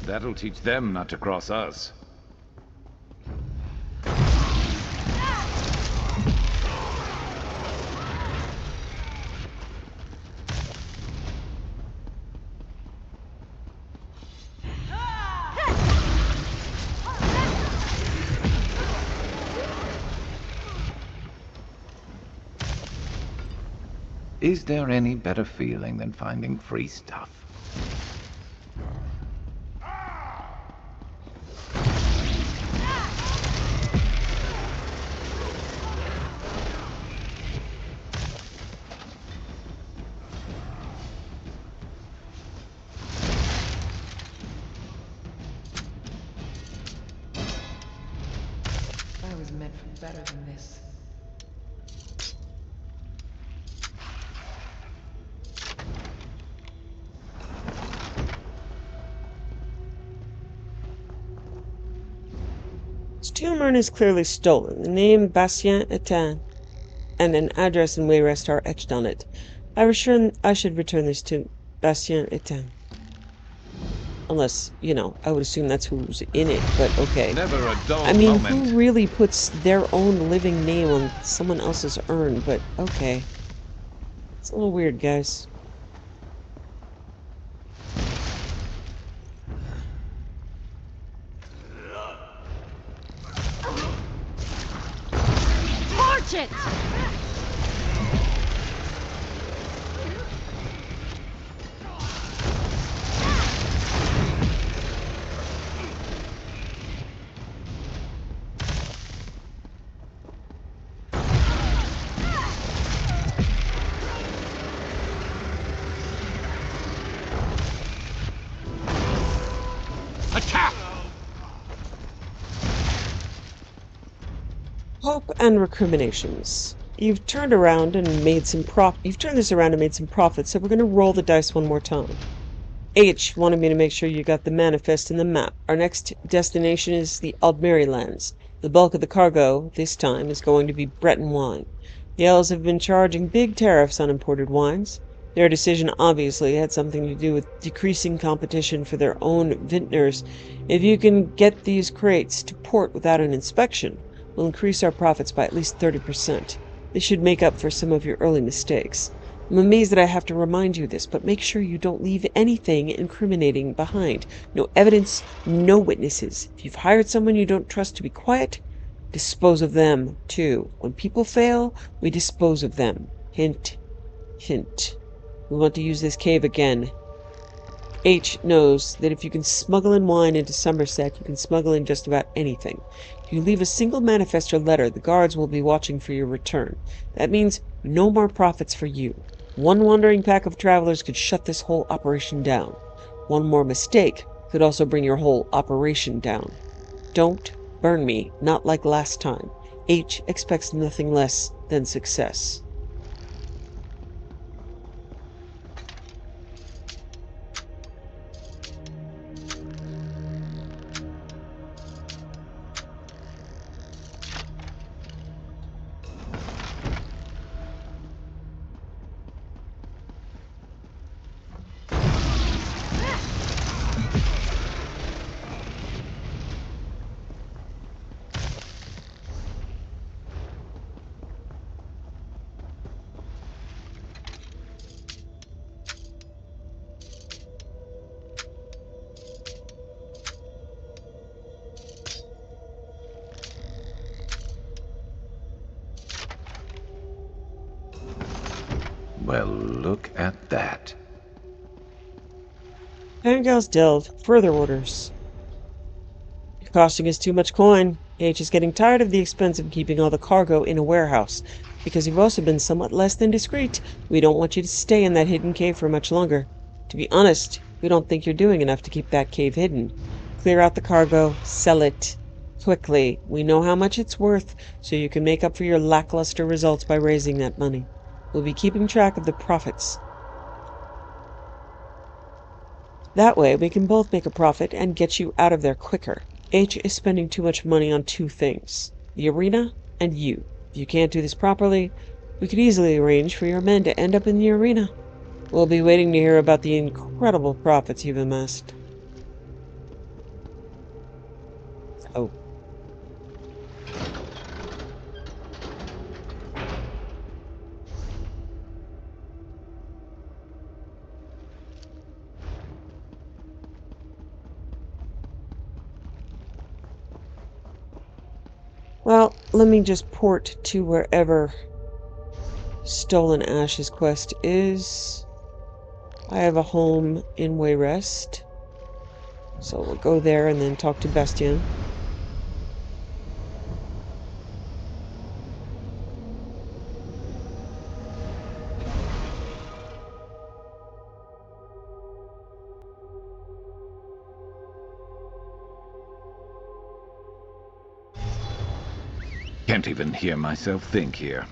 Speaker 4: That'll teach them not to cross us. Is there any better feeling than finding free stuff?
Speaker 15: I was meant for better than this.
Speaker 1: This tomb urn is clearly stolen. The name Bastien Etain and an address in Wayrest are etched on it. I should return this to Bastien Etain. Unless, you know, I would assume that's who's in it, but okay.
Speaker 4: Never a dull
Speaker 1: I mean,
Speaker 4: moment.
Speaker 1: who really puts their own living name on someone else's urn? But okay. It's a little weird, guys.
Speaker 13: Torch it!
Speaker 11: Attack!
Speaker 1: Hope and recriminations. You've turned around and made some You've turned this around and made some profits, so we're going to roll the dice one more time. H wanted me to make sure you got the manifest and the map. Our next destination is the Aldmeri lands. The bulk of the cargo, this time, is going to be Breton wine. The elves have been charging big tariffs on imported wines. Their decision obviously had something to do with decreasing competition for their own vintners. If you can get these crates to port without an inspection, we'll increase our profits by at least 30%. This should make up for some of your early mistakes. I'm amazed that I have to remind you this, but make sure you don't leave anything incriminating behind. No evidence, no witnesses. If you've hired someone you don't trust to be quiet, dispose of them, too. When people fail, we dispose of them. Hint, hint. We want to use this cave again. H knows that if you can smuggle in wine into Somerset, you can smuggle in just about anything. If you leave a single manifest or letter, the guards will be watching for your return. That means no more profits for you. One wandering pack of travelers could shut this whole operation down. One more mistake could also bring your whole operation down. Don't burn me, not like last time. H expects nothing less than success.
Speaker 14: Well, look at that.
Speaker 1: Angels delve. Further orders. You're costing us too much coin. H is getting tired of the expense of keeping all the cargo in a warehouse. Because you've also been somewhat less than discreet, we don't want you to stay in that hidden cave for much longer. To be honest, we don't think you're doing enough to keep that cave hidden. Clear out the cargo, sell it quickly. We know how much it's worth, so you can make up for your lackluster results by raising that money. We'll be keeping track of the profits. That way, we can both make a profit and get you out of there quicker. H is spending too much money on two things: the arena and you. If you can't do this properly, we could easily arrange for your men to end up in the arena. We'll be waiting to hear about the incredible profits you've amassed. Oh. Well, let me just port to wherever Stolen Ash's quest is. I have a home in Wayrest, so we'll go there and then talk to Bestian.
Speaker 4: Can't even hear myself think here.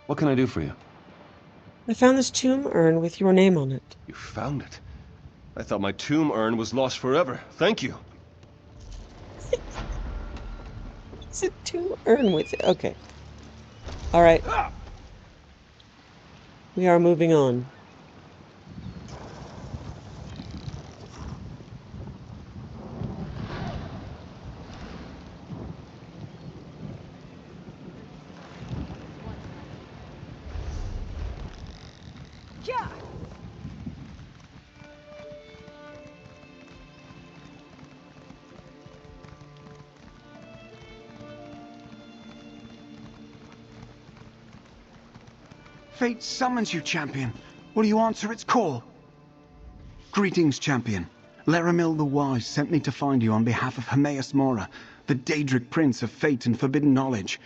Speaker 16: What can I do for you?
Speaker 1: I found this tomb urn with your name on it.
Speaker 16: You found it? I thought my tomb urn was lost forever. Thank you.
Speaker 1: It's a tomb urn with it. Okay. Alright. We are moving on.
Speaker 17: Fate summons you, champion. Will you answer its call? Greetings, champion. Laramil the Wise sent me to find you on behalf of Hermaeus Mora, the Daedric Prince of Fate and Forbidden Knowledge.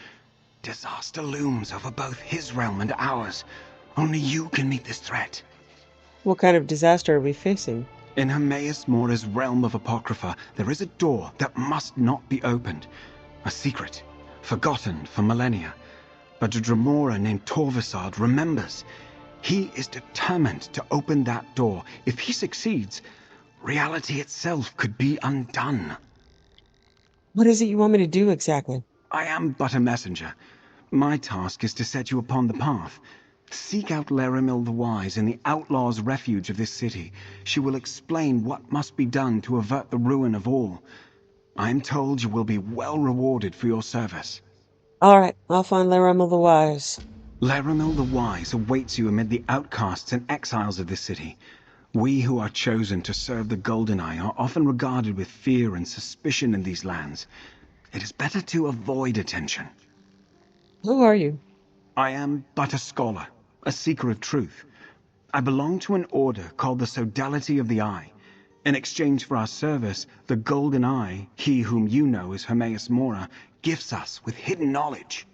Speaker 17: Disaster looms over both his realm and ours. Only you can meet this threat.
Speaker 1: What kind of disaster are we facing?
Speaker 17: In Hermaeus Mora's realm of Apocrypha, there is a door that must not be opened. A secret, forgotten for millennia. But a Dremora named Torvasard remembers. He is determined to open that door. If he succeeds, reality itself could be undone.
Speaker 1: What is it you want me to do exactly?
Speaker 17: I am but a messenger. My task is to set you upon the path. Seek out Laramil the Wise in the Outlaw's refuge of this city. She will explain what must be done to avert the ruin of all. I am told you will be well rewarded for your service.
Speaker 1: Alright, I'll find Laramil the Wise.
Speaker 17: Laramil the Wise awaits you amid the outcasts and exiles of this city. We who are chosen to serve the Golden Eye are often regarded with fear and suspicion in these lands. It is better to avoid attention.
Speaker 1: Who are you?
Speaker 17: I am but a scholar, a seeker of truth. I belong to an order called the Sodality of the Eye. In exchange for our service, the Golden Eye, he whom you know as Hermaeus Mora, gifts us with hidden knowledge.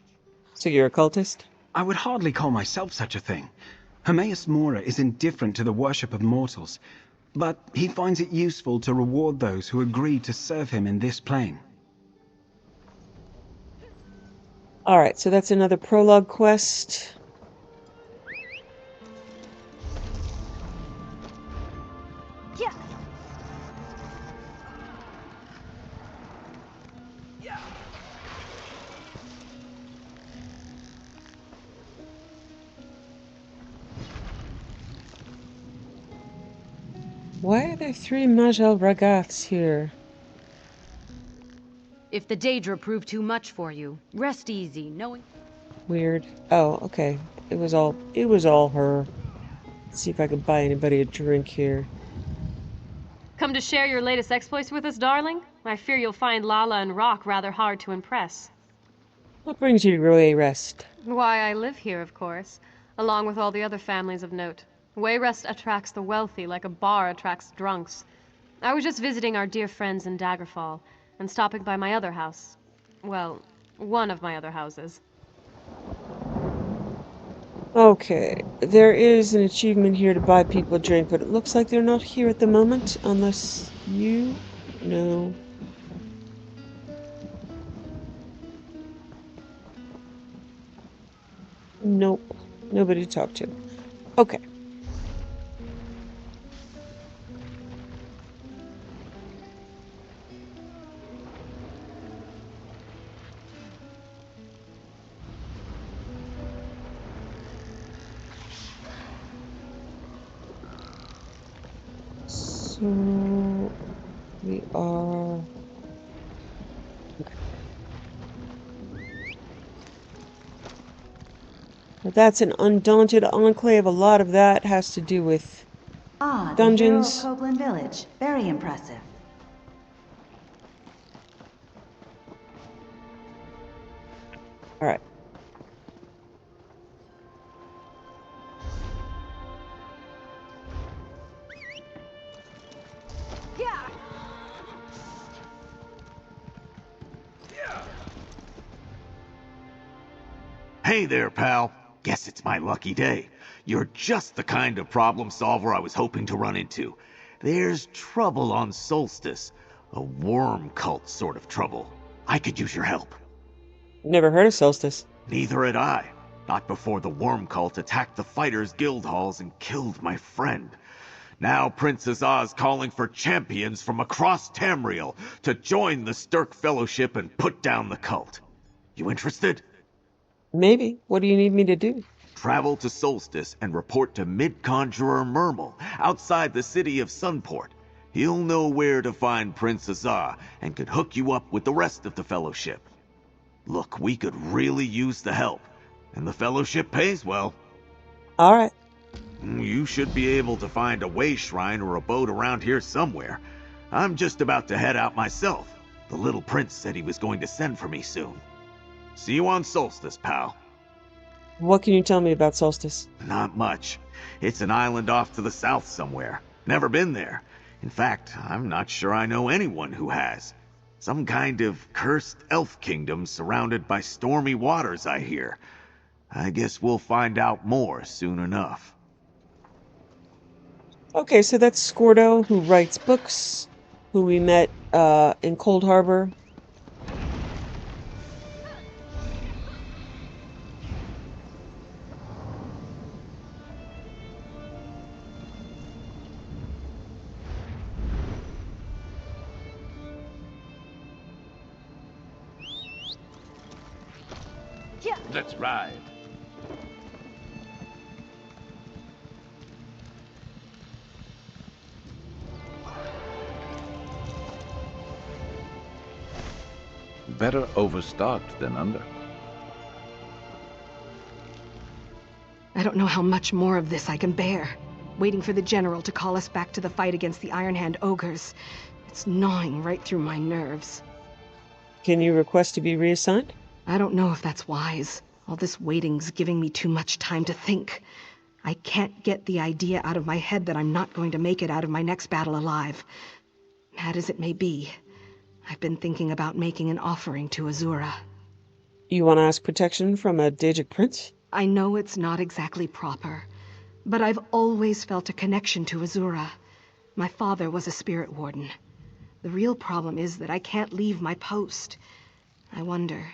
Speaker 1: So you're a cultist?
Speaker 17: I would hardly call myself such a thing. Hermaeus Mora is indifferent to the worship of mortals, but he finds it useful to reward those who agree to serve him in this plane.
Speaker 1: Alright, so that's another prologue quest.
Speaker 13: Yeah.
Speaker 1: Why are there 3 Majel Ragaths here?
Speaker 18: If the Daedra proved too much for you, rest easy, knowing...
Speaker 1: Weird. Oh, okay. It was all her. Let's see if I can buy anybody a drink here.
Speaker 13: Come to share your latest exploits with us, darling? I fear you'll find Lala and Rock rather hard to impress.
Speaker 1: What brings you to Wayrest?
Speaker 13: Why, I live here, of course, along with all the other families of note. Wayrest attracts the wealthy like a bar attracts drunks. I was just visiting our dear friends in Daggerfall, and stopping by my other house. Well, one of my other houses.
Speaker 1: Okay, there is an achievement here to buy people a drink, but it looks like they're not here at the moment, unless you... No. Nope. Nobody to talk to. Okay. So we are... Okay. But that's an undaunted enclave. A lot of that has to do with dungeons.
Speaker 19: The hero of Copeland Village. Very impressive.
Speaker 1: All right.
Speaker 14: Hey there, pal. Guess it's my lucky day. You're just the kind of problem solver I was hoping to run into. There's trouble on Solstice. A worm cult sort of trouble. I could use your help.
Speaker 1: Never heard of Solstice.
Speaker 14: Neither had I. Not before the worm cult attacked the fighters' guild halls and killed my friend. Now Princess Oz calling for champions from across Tamriel to join the Stirk Fellowship and put down the cult. You interested?
Speaker 1: Maybe. What do you need me to do?
Speaker 14: Travel to Solstice and report to Mid-Conjurer Murmel, outside the city of Sunport. He'll know where to find Prince Azar, and could hook you up with the rest of the Fellowship. Look, we could really use the help, and the Fellowship pays well.
Speaker 1: Alright.
Speaker 14: You should be able to find a way shrine or a boat around here somewhere. I'm just about to head out myself. The little prince said he was going to send for me soon. See you on Solstice, pal.
Speaker 1: What can you tell me about Solstice?
Speaker 8: Not much. It's an island off to the south somewhere. Never been there. In fact, I'm not sure I know anyone who has. Some kind of cursed elf kingdom surrounded by stormy waters, I hear. I guess we'll find out more soon enough.
Speaker 1: Okay, so that's Scordo, who writes books, who we met in Cold Harbor.
Speaker 11: Let's ride. Better overstocked than under.
Speaker 12: I don't know how much more of this I can bear. Waiting for the general to call us back to the fight against the Iron Hand ogres. It's gnawing right through my nerves.
Speaker 1: Can you request to be reassigned?
Speaker 12: I don't know if that's wise. All this waiting's giving me too much time to think. I can't get the idea out of my head that I'm not going to make it out of my next battle alive. Mad as it may be, I've been thinking about making an offering to Azura.
Speaker 1: You want to ask protection from a Daedric prince?
Speaker 12: I know it's not exactly proper, but I've always felt a connection to Azura. My father was a spirit warden. The real problem is that I can't leave my post. I wonder,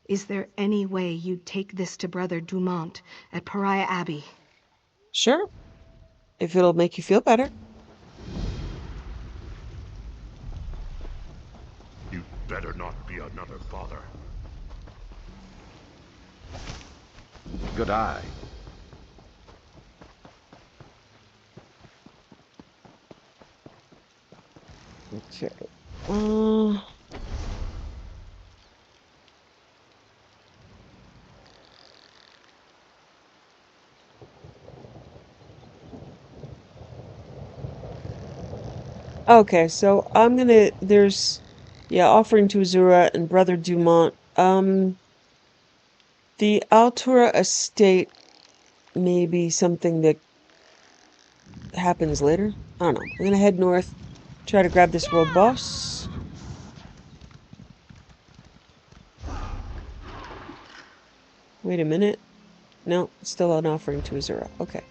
Speaker 12: is there any way you'd take this to Brother Dumont at Pariah Abbey?
Speaker 1: Sure, if it'll make you feel better.
Speaker 3: You'd better not be another bother.
Speaker 11: Good eye.
Speaker 1: Okay. Okay, so I'm gonna, offering to Azura and Brother Dumont. The Altura estate may be something that happens later. I don't know. I'm gonna head north, try to grab this world boss. Wait a minute. No, it's still an offering to Azura. Okay.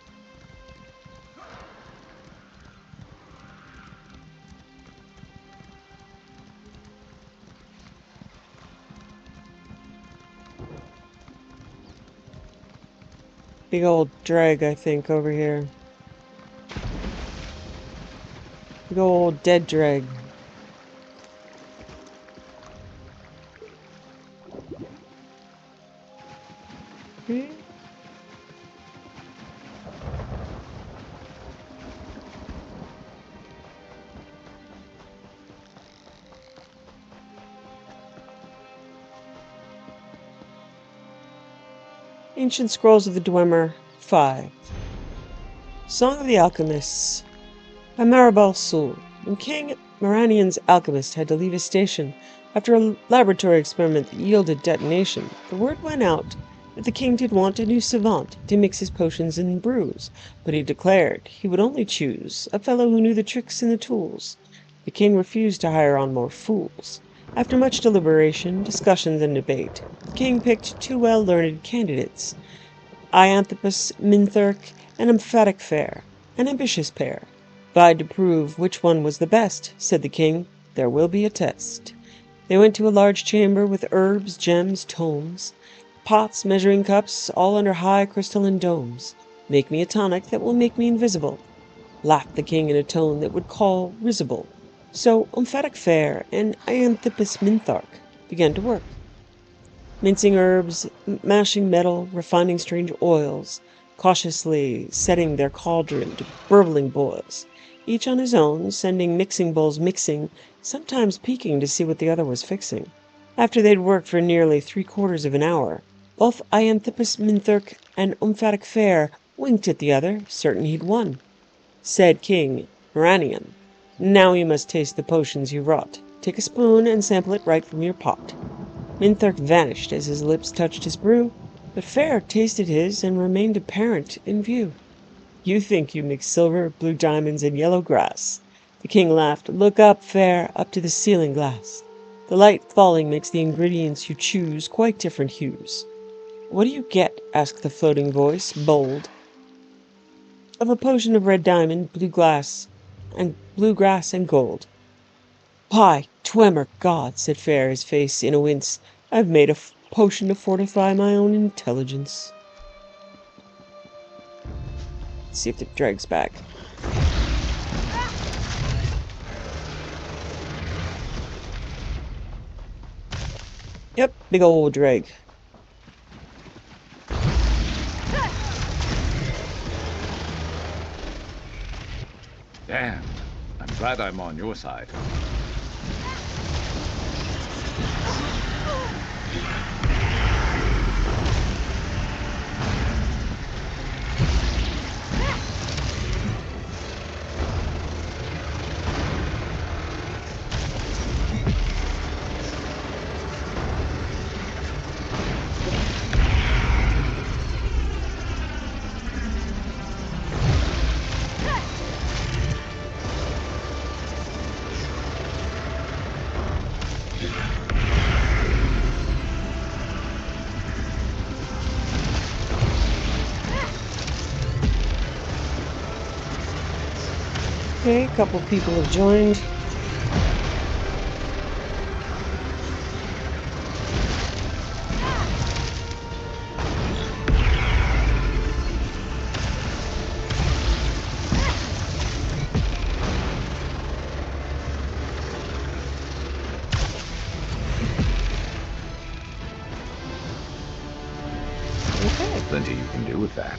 Speaker 1: Big old drag, I think, over here. Big old dead drag. Okay. Ancient Scrolls of the Dwemer 5. Song of the Alchemists by Maribel Sul. When King Maranian's alchemist had to leave his station after a laboratory experiment that yielded detonation, the word went out that the king did want a new savant to mix his potions and brews, but he declared he would only choose a fellow who knew the tricks and the tools. The king refused to hire on more fools. After much deliberation, discussions, and debate, the king picked two well-learned candidates, Ianthropus Minthurk and Emphatic Fair, an ambitious pair. Vied to prove which one was the best, said the king. There will be a test. They went to a large chamber with herbs, gems, tomes, pots, measuring cups, all under high crystalline domes. Make me a tonic that will make me invisible, laughed the king in a tone that would call risible. So Emphatic Fair and Ianthropus Minthark began to work, mincing herbs, mashing metal, refining strange oils, cautiously setting their cauldron to burbling boils, each on his own, sending mixing bowls mixing, sometimes peeking to see what the other was fixing. After they'd worked for nearly 3/4 of an hour, both Ianthropus Minthark and Emphatic Fair winked at the other, certain he'd won. Said King Maranian, "Now you must taste the potions you wrought. Take a spoon and sample it right from your pot." Minthark vanished as his lips touched his brew. But Fair tasted his and remained apparent in view. You think you mix silver, blue diamonds, and yellow grass. The king laughed. Look up, Fair, up to the ceiling glass. The light falling makes the ingredients you choose quite different hues. What do you get? Asked the floating voice, bold. Of a potion of red diamond, blue grass and gold. By Twemmer God, said Fair, his face in a wince, I've made a potion to fortify my own intelligence. Let's see if it drags back. Yep, big old drag.
Speaker 11: Damn. I'm glad I'm on your side.
Speaker 1: Okay, a couple people have joined.
Speaker 11: Okay. Plenty you can do with that.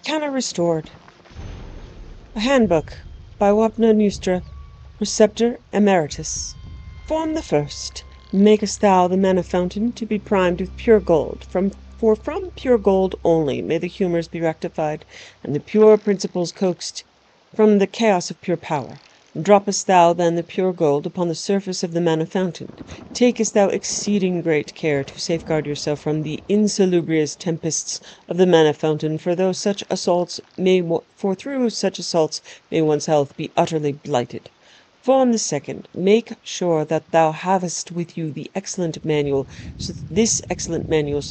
Speaker 1: Canna restored. A handbook by Wapna Nustra, Preceptor Emeritus. Form the first. Makest thou the mana fountain to be primed with pure gold. For from pure gold only may the humours be rectified, and the pure principles coaxed from the chaos of pure power. Droppest thou then the pure gold upon the surface of the mana fountain, takest thou exceeding great care to safeguard yourself from the insalubrious tempests of the mana fountain, for through such assaults may one's health be utterly blighted. Form the second. Make sure that thou havest with you the excellent manual, so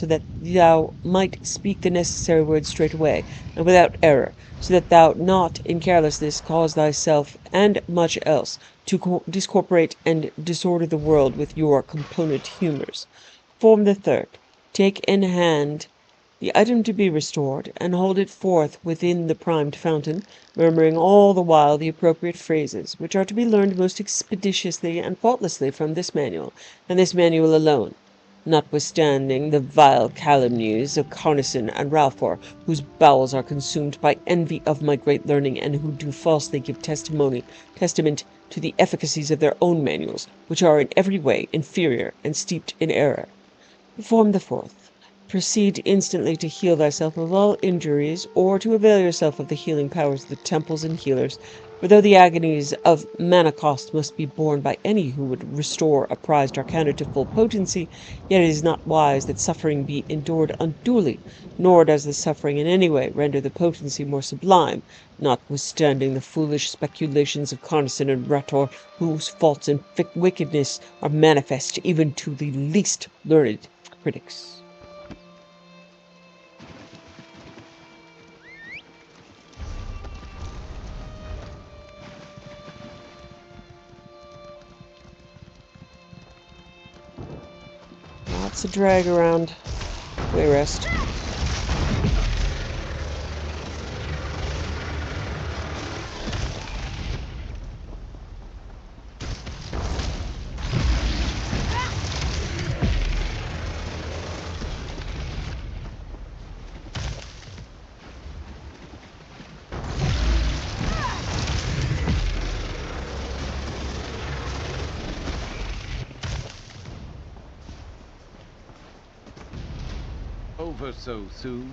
Speaker 1: that thou might speak the necessary words straightway, and without error, so that thou not in carelessness cause thyself and much else to discorporate and disorder the world with your component humours. Form the third. Take in hand the item to be restored, and hold it forth within the primed fountain, murmuring all the while the appropriate phrases, which are to be learned most expeditiously and faultlessly from this manual, and this manual alone, notwithstanding the vile calumnies of Carnison and Ralphor, whose bowels are consumed by envy of my great learning, and who do falsely give testament to the efficacies of their own manuals, which are in every way inferior and steeped in error. Form the fourth. Proceed instantly to heal thyself of all injuries, or to avail yourself of the healing powers of the temples and healers. For though the agonies of mana cost must be borne by any who would restore a prized arcana to full potency, yet it is not wise that suffering be endured unduly, nor does the suffering in any way render the potency more sublime, notwithstanding the foolish speculations of Carnison and Rator, whose faults and wickedness are manifest even to the least learned critics. Lots of drag around. Way rest.
Speaker 4: over so soon.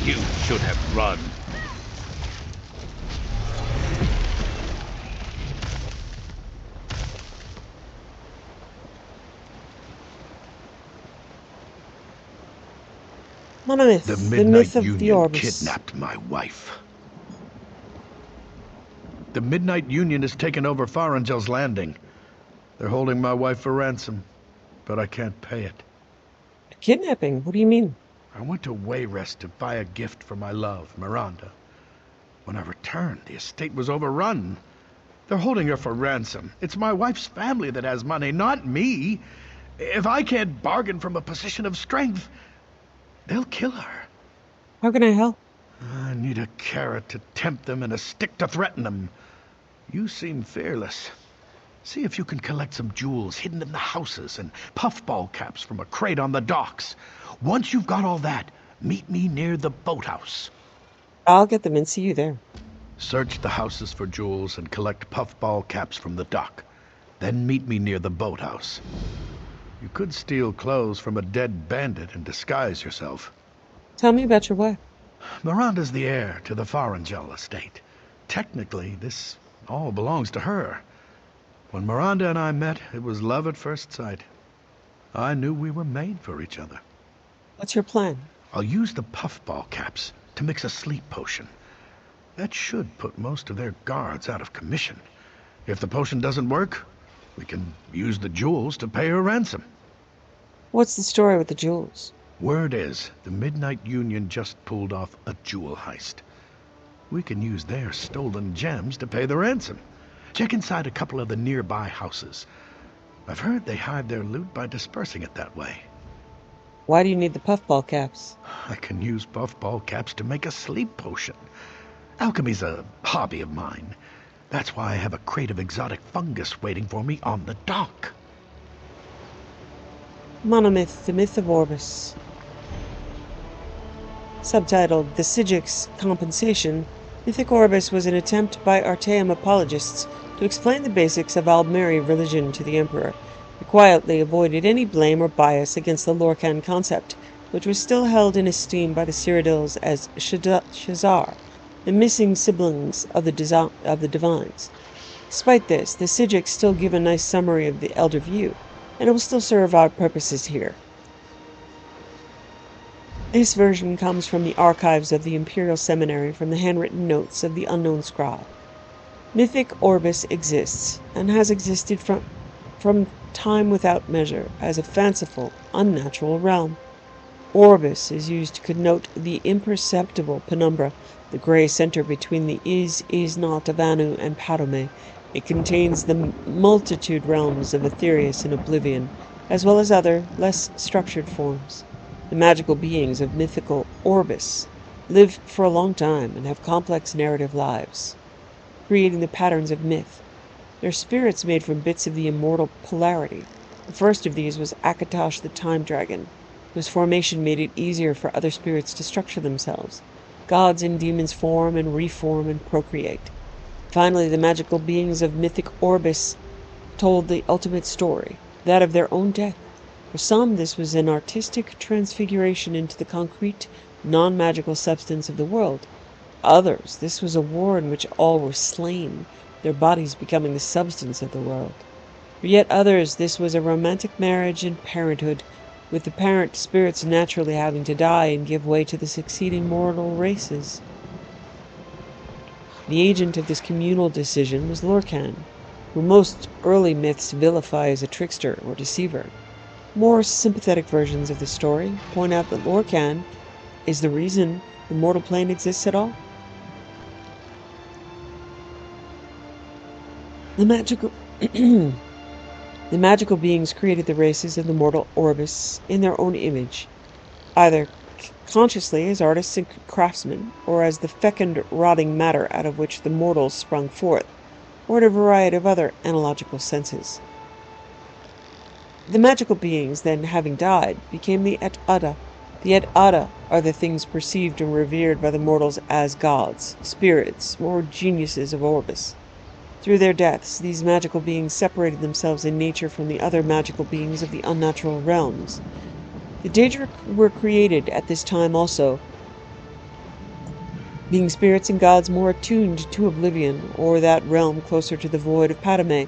Speaker 4: You should have run.
Speaker 1: Monolith,
Speaker 3: The
Speaker 1: the
Speaker 3: Midnight
Speaker 1: myth of the
Speaker 3: Union
Speaker 1: Orbis.
Speaker 3: kidnapped my wife. The Midnight Union has taken over Farangel's Landing. They're holding my wife for ransom, but I can't pay it.
Speaker 1: Kidnapping? What do you mean?
Speaker 3: I went to Wayrest to buy a gift for my love, Miranda. When I returned, the estate was overrun. They're holding her for ransom. It's my wife's family that has money, not me. If I can't bargain from a position of strength, they'll kill her.
Speaker 1: How can I help?
Speaker 3: I need a carrot to tempt them and a stick to threaten them. You seem fearless. See if you can collect some jewels hidden in the houses and puffball caps from a crate on the docks. Once you've got all that, meet me near the boathouse.
Speaker 1: I'll get them and see you there.
Speaker 3: Search the houses for jewels and collect puffball caps from the dock. Then meet me near the boathouse. You could steal clothes from a dead bandit and disguise yourself.
Speaker 1: Tell me about your wife.
Speaker 3: Miranda's the heir to the Farangel estate. Technically, this all belongs to her. When Miranda and I met, it was love at first sight. I knew we were made for each other.
Speaker 1: What's your plan?
Speaker 3: I'll use the puffball caps to mix a sleep potion. That should put most of their guards out of commission. If the potion doesn't work, we can use the jewels to pay her ransom.
Speaker 1: What's the story with the jewels?
Speaker 3: Word is, the Midnight Union just pulled off a jewel heist. We can use their stolen gems to pay the ransom. Check inside a couple of the nearby houses. I've heard they hide their loot by dispersing it that way.
Speaker 1: Why do you need the puffball caps?
Speaker 3: I can use puffball caps to make a sleep potion. Alchemy's a hobby of mine. That's why I have a crate of exotic fungus waiting for me on the dock.
Speaker 1: Monomyth, the myth of Orbis. Subtitled The Sigic's Compensation, Mythic Orbis was an attempt by Artaeum apologists to explain the basics of Aldmeri religion to the Emperor. It quietly avoided any blame or bias against the Lorcan concept, which was still held in esteem by the Cyrodiils as Shazar, the missing siblings of the divines. Despite this, the Sigics still give a nice summary of the Elder View, and it will still serve our purposes here. This version comes from the archives of the Imperial Seminary from the handwritten notes of the unknown scribe. Mythic Orbis exists, and has existed from time without measure, as a fanciful, unnatural realm. Orbis is used to connote the imperceptible penumbra, the grey center between the is not of Anu and Padome. It contains the multitude realms of Aetherius and Oblivion, as well as other, less structured forms. The magical beings of mythical Orbis live for a long time and have complex narrative lives, creating the patterns of myth. Their spirits made from bits of the immortal polarity. The first of these was Akatosh the Time Dragon, whose formation made it easier for other spirits to structure themselves. Gods and demons form and reform and procreate. Finally, the magical beings of mythic Orbis told the ultimate story, that of their own death. For some, this was an artistic transfiguration into the concrete, non-magical substance of the world. Others, this was a war in which all were slain, their bodies becoming the substance of the world. For yet others, this was a romantic marriage and parenthood, with the parent spirits naturally having to die and give way to the succeeding mortal races. The agent of this communal decision was Lorcan, who most early myths vilify as a trickster or deceiver. More sympathetic versions of the story point out that Lorcan is the reason the mortal plane exists at all. The magical beings created the races of the mortal Orbis in their own image. either consciously as artists and craftsmen, or as the fecund, rotting matter out of which the mortals sprung forth, or in a variety of other analogical senses. The magical beings, then, having died, became the Et Ada. The Et Ada are the things perceived and revered by the mortals as gods, spirits, or geniuses of Orbis. Through their deaths, these magical beings separated themselves in nature from the other magical beings of the unnatural realms. The Daedric were created at this time also, being spirits and gods more attuned to oblivion, or that realm closer to the void of Padme.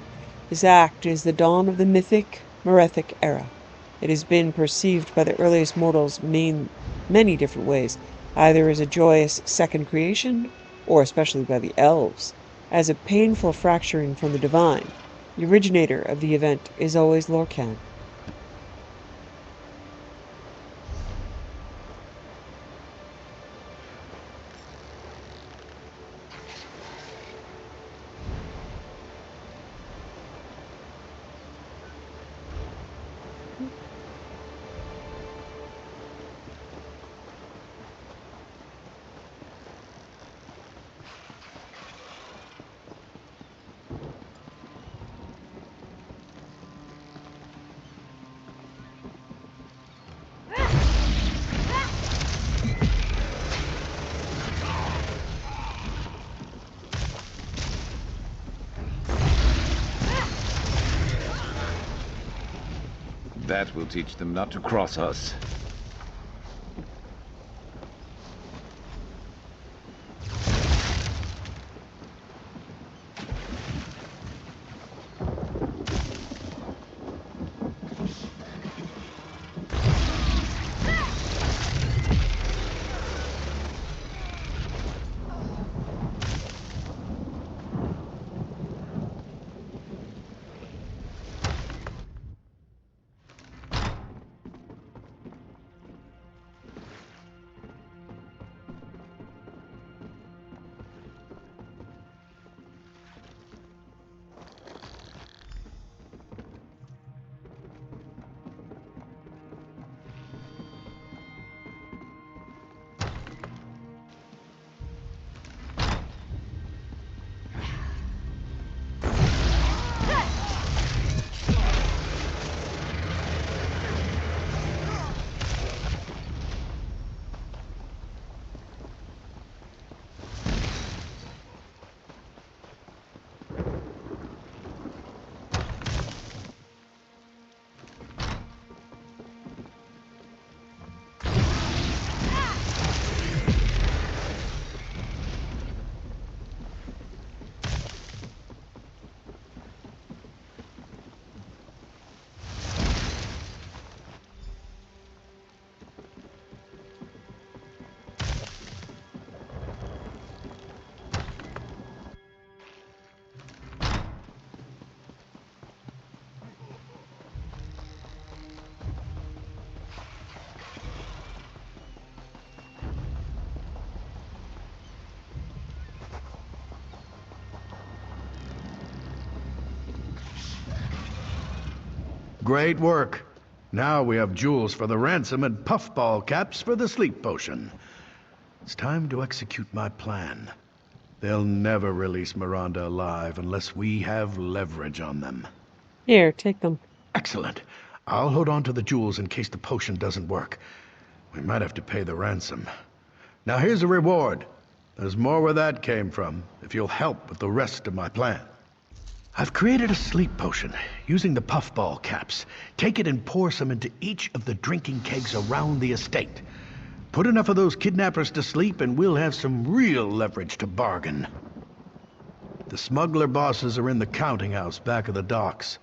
Speaker 1: This act is the dawn of the mythic, Merethic era. It has been perceived by the earliest mortals many different ways, either as a joyous second creation, or, especially by the elves, as a painful fracturing from the divine. The originator of the event is always Lorcan.
Speaker 11: That will teach them not to cross us.
Speaker 3: Great work. Now we have jewels for the ransom and puffball caps for the sleep potion. It's time to execute my plan. They'll never release Miranda alive unless we have leverage on them.
Speaker 1: Here, take them.
Speaker 3: Excellent. I'll hold on to the jewels in case the potion doesn't work. We might have to pay the ransom. Now here's a reward. There's more where that came from, if you'll help with the rest of my plan. I've created a sleep potion using the puffball caps. Take it and pour some into each of the drinking kegs around the estate. Put enough of those kidnappers to sleep and we'll have some real leverage to bargain. The smuggler bosses are in the counting house back of the docks.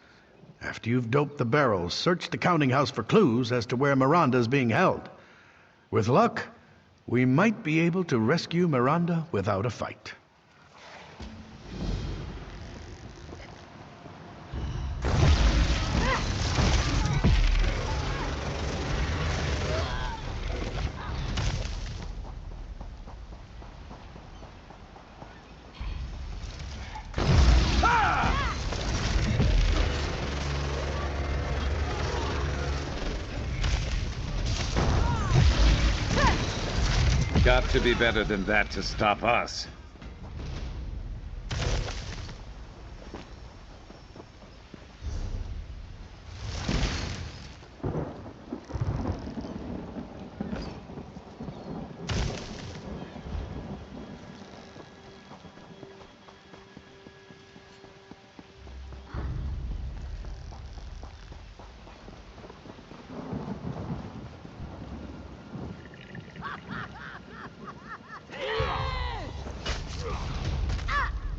Speaker 3: After you've doped the barrels, search the counting house for clues as to where Miranda's being held. With luck, we might be able to rescue Miranda without a fight.
Speaker 11: got to be better than that to stop us.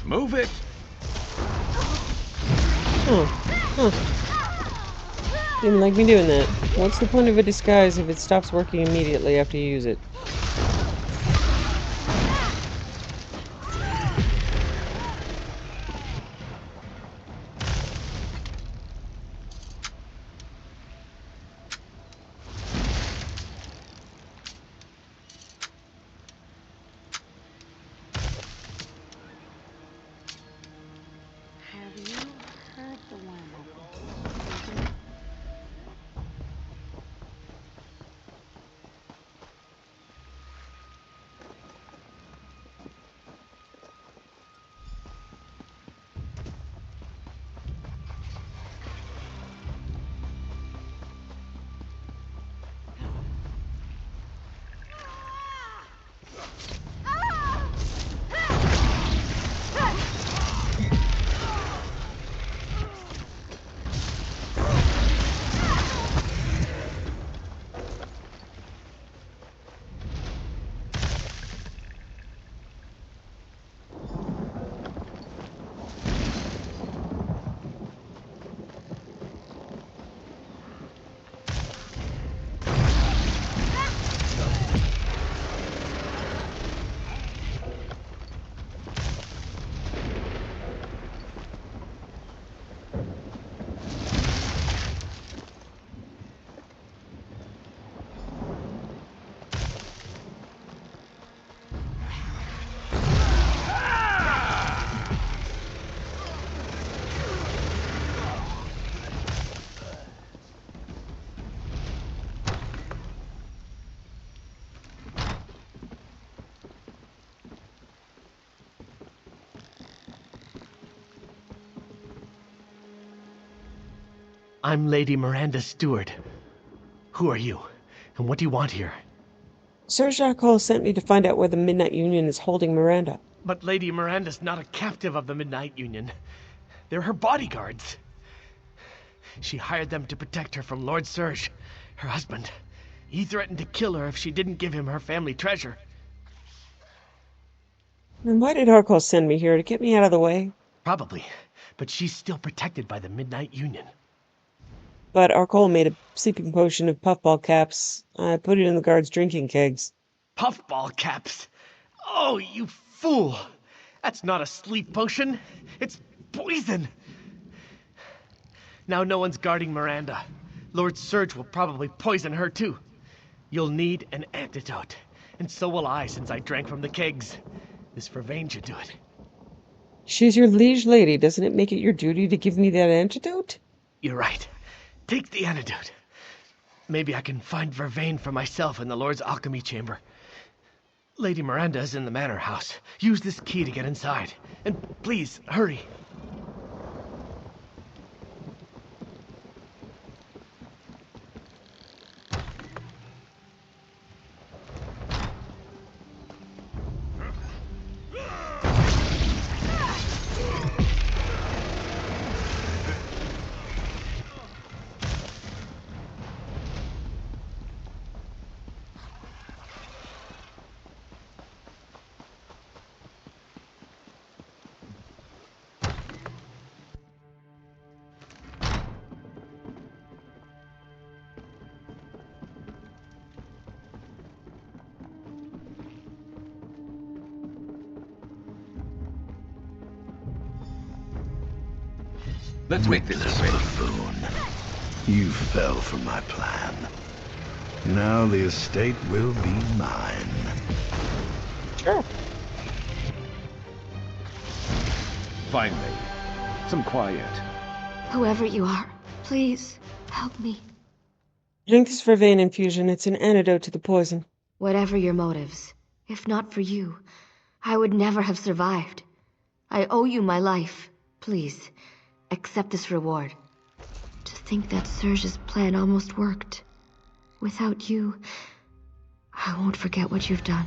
Speaker 11: Move it!
Speaker 1: Didn't like me doing that. What's the point of a disguise if it stops working immediately after you use it?
Speaker 18: Have you heard the one?
Speaker 20: I'm Lady Miranda Stewart. Who are you? And what do you want here?
Speaker 1: Sir Jacques Hall sent me to find out where the Midnight Union is holding Miranda.
Speaker 20: But Lady Miranda's not a captive of the Midnight Union. They're her bodyguards. She hired them to protect her from Lord Serge, her husband. He threatened to kill her if she didn't give him her family treasure.
Speaker 1: Then why did Harkle send me here? To get me out of the way?
Speaker 20: Probably, but she's still protected by the Midnight Union.
Speaker 1: But Arkol made a sleeping potion of puffball caps. I put it in the guards' drinking kegs.
Speaker 20: Puffball caps? Oh, you fool! That's not a sleep potion. It's poison. Now no one's guarding Miranda. Lord Serge will probably poison her too. You'll need an antidote. And so will I, since I drank from the kegs. This Vervain should do it.
Speaker 1: She's your liege lady. Doesn't it make it your duty to give me that antidote?
Speaker 20: You're right. Take the antidote. Maybe I can find Vervain for myself in the Lord's alchemy chamber. Lady Miranda is in the manor house. Use this key to get inside. And please, hurry.
Speaker 11: Let's make this quick.
Speaker 3: Buffoon. You fell for my plan. Now the estate will be mine.
Speaker 1: Sure.
Speaker 11: Finally, some quiet.
Speaker 6: Whoever you are, please help me.
Speaker 1: Drink this Vervain infusion. It's an antidote to the poison.
Speaker 6: Whatever your motives, If not for you, I would never have survived. I owe you my life. Please, accept this reward. To think that Serge's plan almost worked. Without you, I won't forget what you've done.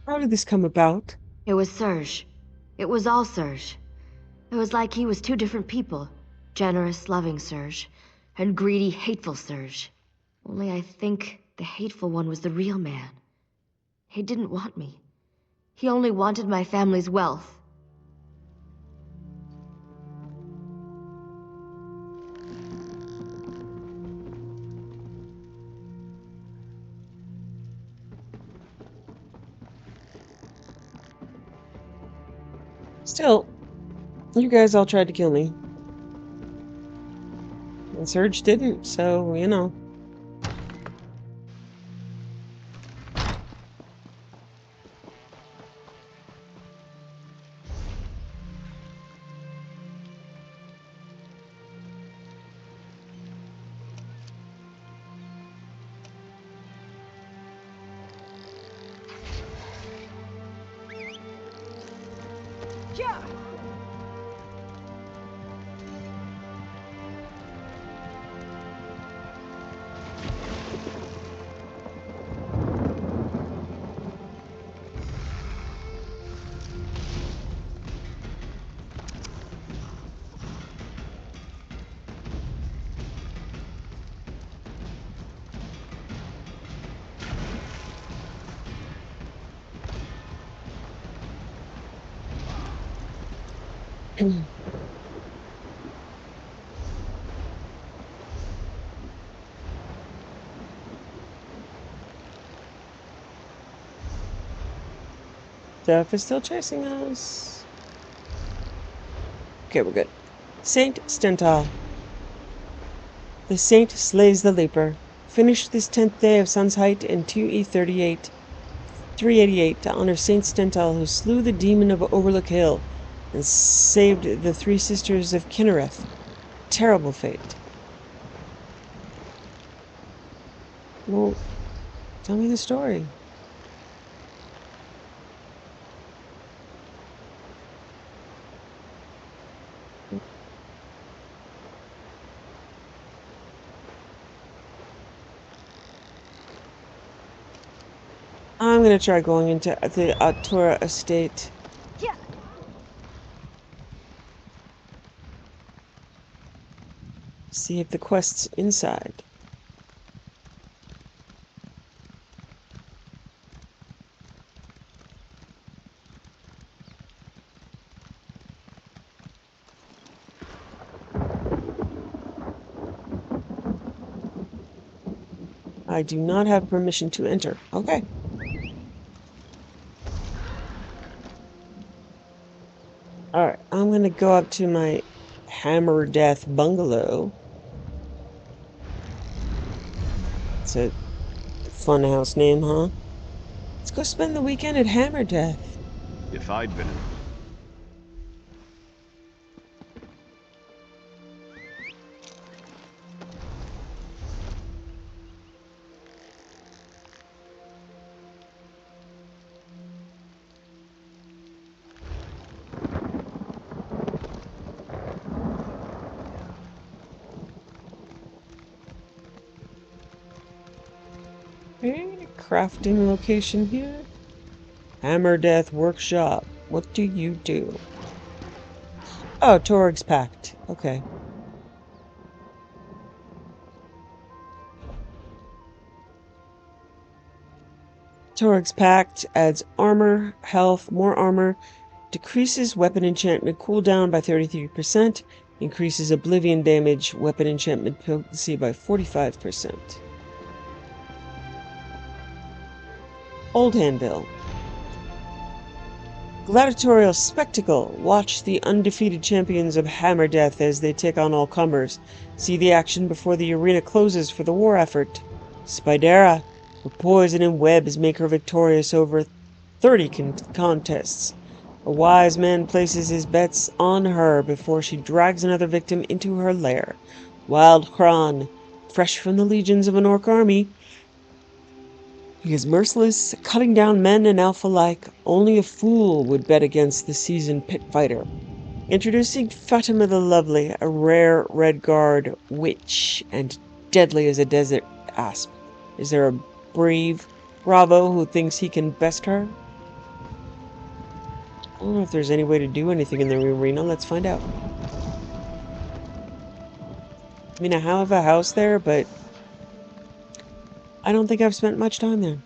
Speaker 1: How did this come about?
Speaker 6: It was Serge. It was all Serge. It was like he was two different people. Generous, loving Serge, and greedy, hateful Serge. Only I think the hateful one was the real man. He didn't want me. He only wanted my family's wealth.
Speaker 1: Still, you guys all tried to kill me. And Serge didn't, so, you know.
Speaker 13: Yeah.
Speaker 1: Death is still chasing us. Okay, we're good. Saint Stental. The saint slays the leaper. Finish this 10th day of Sun's Height in 2E38, 388 to honor Saint Stental, who slew the demon of Overlook Hill and saved the three sisters of Kinnereth. Terrible fate. Well, tell me the story. I'm gonna try going into the Atura estate.
Speaker 13: Yeah.
Speaker 1: See if the quest's inside. I do not have permission to enter. Okay. Alright, I'm gonna go up to my Hammer Death bungalow. It's a fun house name, huh? Let's go spend the weekend at Hammer Death.
Speaker 16: If I'd been
Speaker 1: Okay, crafting location here. Hammer Death Workshop. What do you do? Oh, Torg's Pact. Okay. Torg's Pact adds armor, health, more armor, decreases weapon enchantment cooldown by 33%, increases oblivion damage, weapon enchantment potency by 45%. Old Handbill. Gladiatorial Spectacle. Watch the undefeated champions of Hammer Death as they take on all comers. See the action before the arena closes for the war effort. Spidera. Her poison and webs make her victorious over 30 contests. A wise man places his bets on her before she drags another victim into her lair. Wild Kron. Fresh from the legions of an orc army. He is merciless, cutting down men and elf alike. Only a fool would bet against the seasoned pit fighter. Introducing Fatima the Lovely, a rare red guard witch and deadly as a desert asp. Is there a brave bravo who thinks he can best her? I don't know if there's any way to do anything in the arena. Let's find out. I mean, I have a house there, but I don't think I've spent much time there.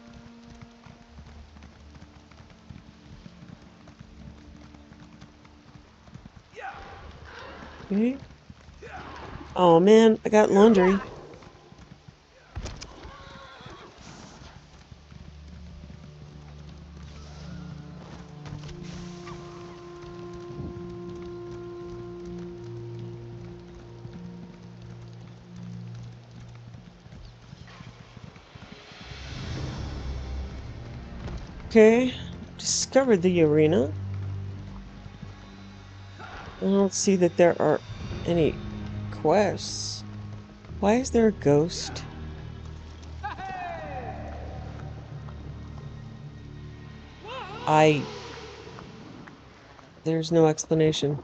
Speaker 1: Okay. Oh man, I got laundry. Okay, discovered the arena. I don't see that there are any quests. Why is there a ghost? There's no explanation.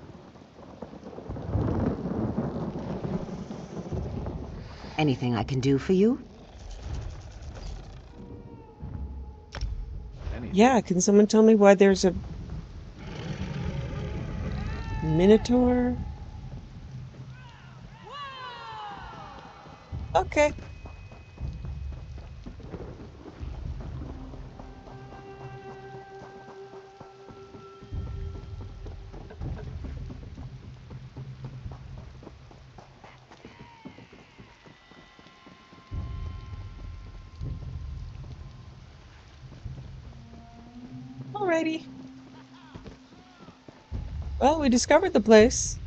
Speaker 19: Anything I can do for you?
Speaker 1: Yeah, can someone tell me why there's a minotaur? Okay. Alrighty. Well, we discovered the place.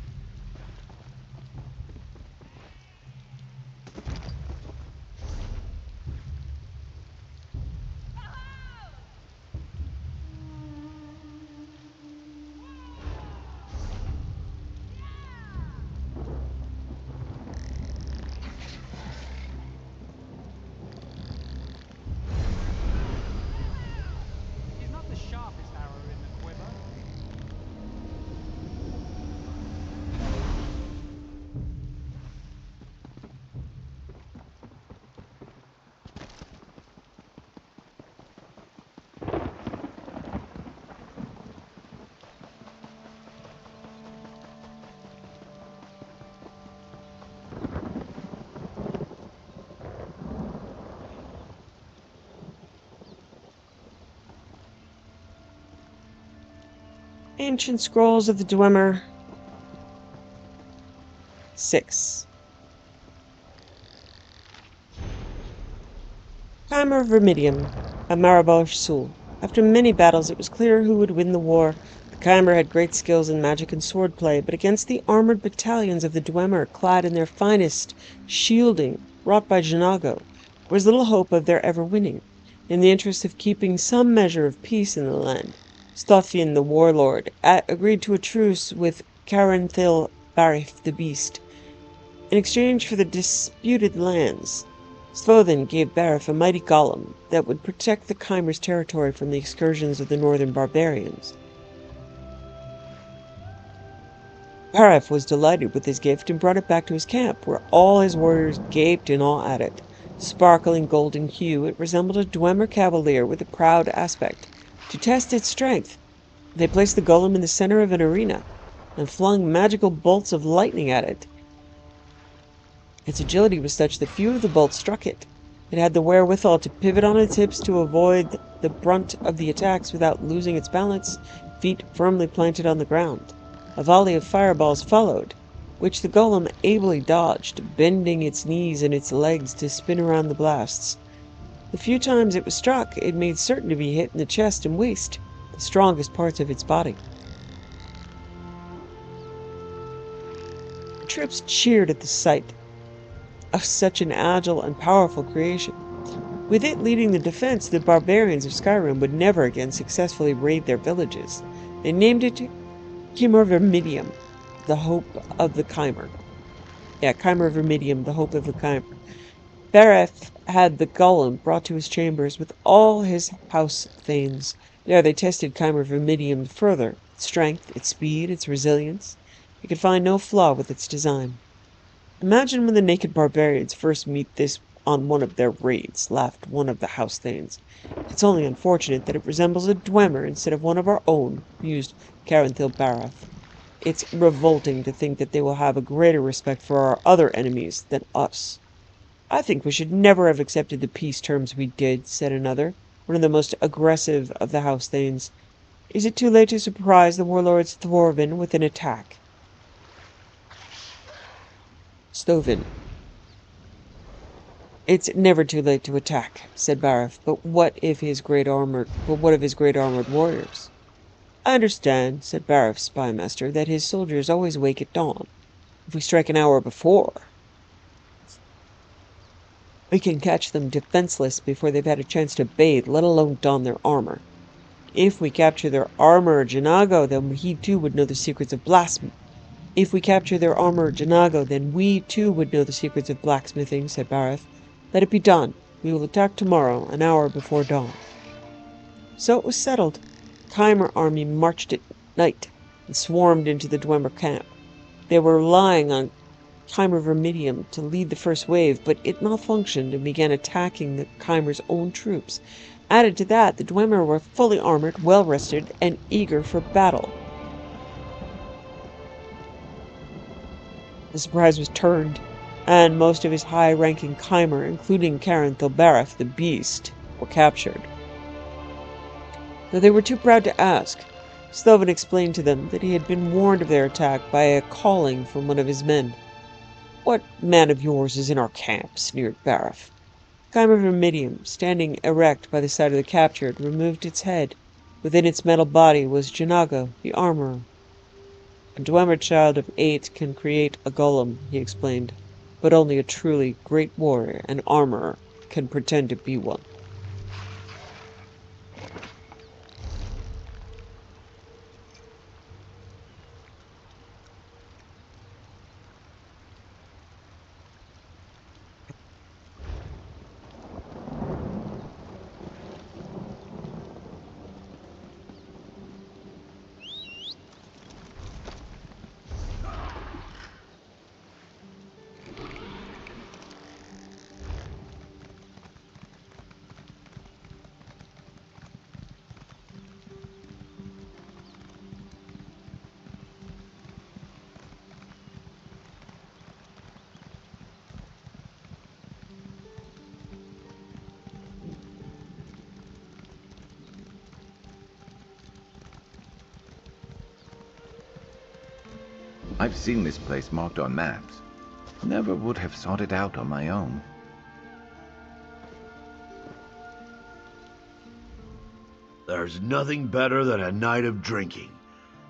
Speaker 7: He's not the sharpest arrow in the quiver.
Speaker 1: Ancient Scrolls of the Dwemer. 6. Chimer of Vermidium, a Marabosh Sul. After many battles, it was clear who would win the war. The Chimer had great skills in magic and swordplay, but against the armored battalions of the Dwemer, clad in their finest shielding wrought by Janago, there was little hope of their ever winning. In the interest of keeping some measure of peace in the land, Stothian the warlord agreed to a truce with Caranthil Barif the Beast. In exchange for the disputed lands, Svothin gave Barif a mighty golem that would protect the Chimer's territory from the excursions of the northern barbarians. Barif was delighted with his gift and brought it back to his camp, where all his warriors gaped in awe at it. Sparkling golden hue, it resembled a Dwemer cavalier with a proud aspect. To test its strength, they placed the golem in the center of an arena and flung magical bolts of lightning at it. Its agility was such that few of the bolts struck it. It had the wherewithal to pivot on its hips to avoid the brunt of the attacks without losing its balance, feet firmly planted on the ground. A volley of fireballs followed, which the golem ably dodged, bending its knees and its legs to spin around the blasts. The few times it was struck, it made certain to be hit in the chest and waist, the strongest parts of its body. The troops cheered at the sight of such an agile and powerful creation. With it leading the defense, the barbarians of Skyrim would never again successfully raid their villages. They named it Chimer Vermidium, the hope of the Chimer. Yeah, Chimer Vermidium, the hope of the Chimer. Bareth had the golem brought to his chambers with all his house thanes. There they tested Chimer Vermidium further. Its strength, its speed, its resilience. He could find no flaw with its design. Imagine when the naked barbarians first meet this on one of their raids, laughed one of the house thanes. It's only unfortunate that it resembles a Dwemer instead of one of our own, mused Caranthil Bareth. It's revolting to think that they will have a greater respect for our other enemies than us. I think we should never have accepted the peace terms we did, said another, one of the most aggressive of the house thanes. Is it too late to surprise the warlords Thorvin with an attack? Stovin. It's never too late to attack, said Bareth, but what of his great armored warriors? I understand, said Bareth's spymaster, that his soldiers always wake at dawn. If we strike an hour before, we can catch them defenseless before they've had a chance to bathe, let alone don their armor. If we capture their armor, Janago, then he too would know the secrets of blasphemy. If we capture their armor, Janago, then we too would know the secrets of blacksmithing, said Bareth. Let it be done. We will attack tomorrow, an hour before dawn. So it was settled. The Chimer army marched at night and swarmed into the Dwemer camp. They were relying on Chimer Vermidium to lead the first wave, but it malfunctioned and began attacking the Chimer's own troops. Added to that, the Dwemer were fully armored, well-rested, and eager for battle. The surprise was turned, and most of his high-ranking Chimer, including Caranthil Bareth, the Beast, were captured. Though they were too proud to ask, Stovin explained to them that he had been warned of their attack by a calling from one of his men. What man of yours is in our camp? Sneered Bareth. Chimer Vermidium, standing erect by the side of the captured, removed its head. Within its metal body was Janago, the armorer. A Dwemer child of 8 can create a golem, he explained, but only a truly great warrior and armorer can pretend to be one.
Speaker 21: I've seen this place marked on maps. Never would have sought it out on my own.
Speaker 22: There's nothing better than a night of drinking.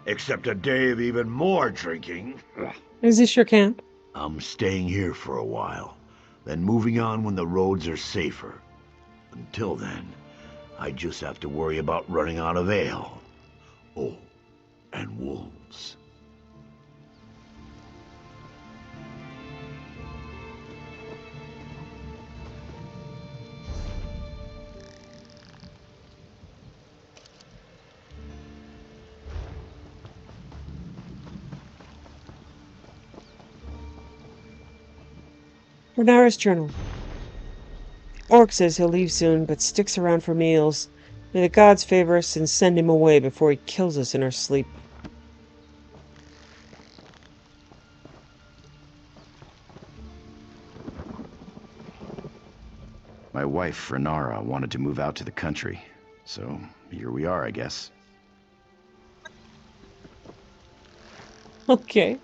Speaker 22: Except a day of even more drinking.
Speaker 1: Is this your camp?
Speaker 22: I'm staying here for a while, then moving on when the roads are safer. Until then, I just have to worry about running out of ale. Oh, and wolves.
Speaker 1: Renara's journal. Orc says he'll leave soon, but sticks around for meals. May the gods favor us and send him away before he kills us in our sleep.
Speaker 2: My wife, Renara, wanted to move out to the country, so here we are, I guess.
Speaker 1: Okay.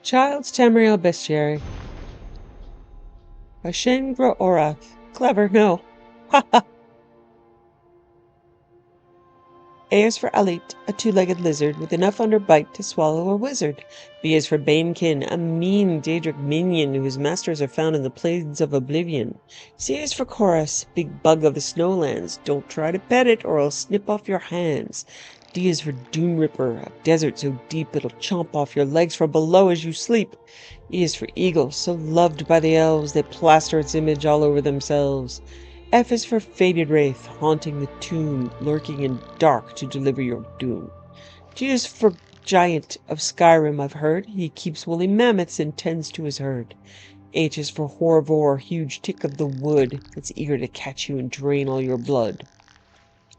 Speaker 1: Child's Tamriel Bestiary. By Shengra Orath. Clever, no. Ha ha! A is for Alit, a two-legged lizard with enough underbite to swallow a wizard. B is for Banekin, a mean Daedric minion whose masters are found in the plains of oblivion. C is for Chorus, big bug of the snowlands. Don't try to pet it or I'll snip off your hands. D is for Doom Ripper, a desert so deep it'll chomp off your legs from below as you sleep. E is for Eagle, so loved by the elves they plaster its image all over themselves. F is for Faded Wraith, haunting the tomb, lurking in dark to deliver your doom. G is for Giant of Skyrim, I've heard. He keeps woolly mammoths and tends to his herd. H is for Horvor, huge tick of the wood, that's eager to catch you and drain all your blood.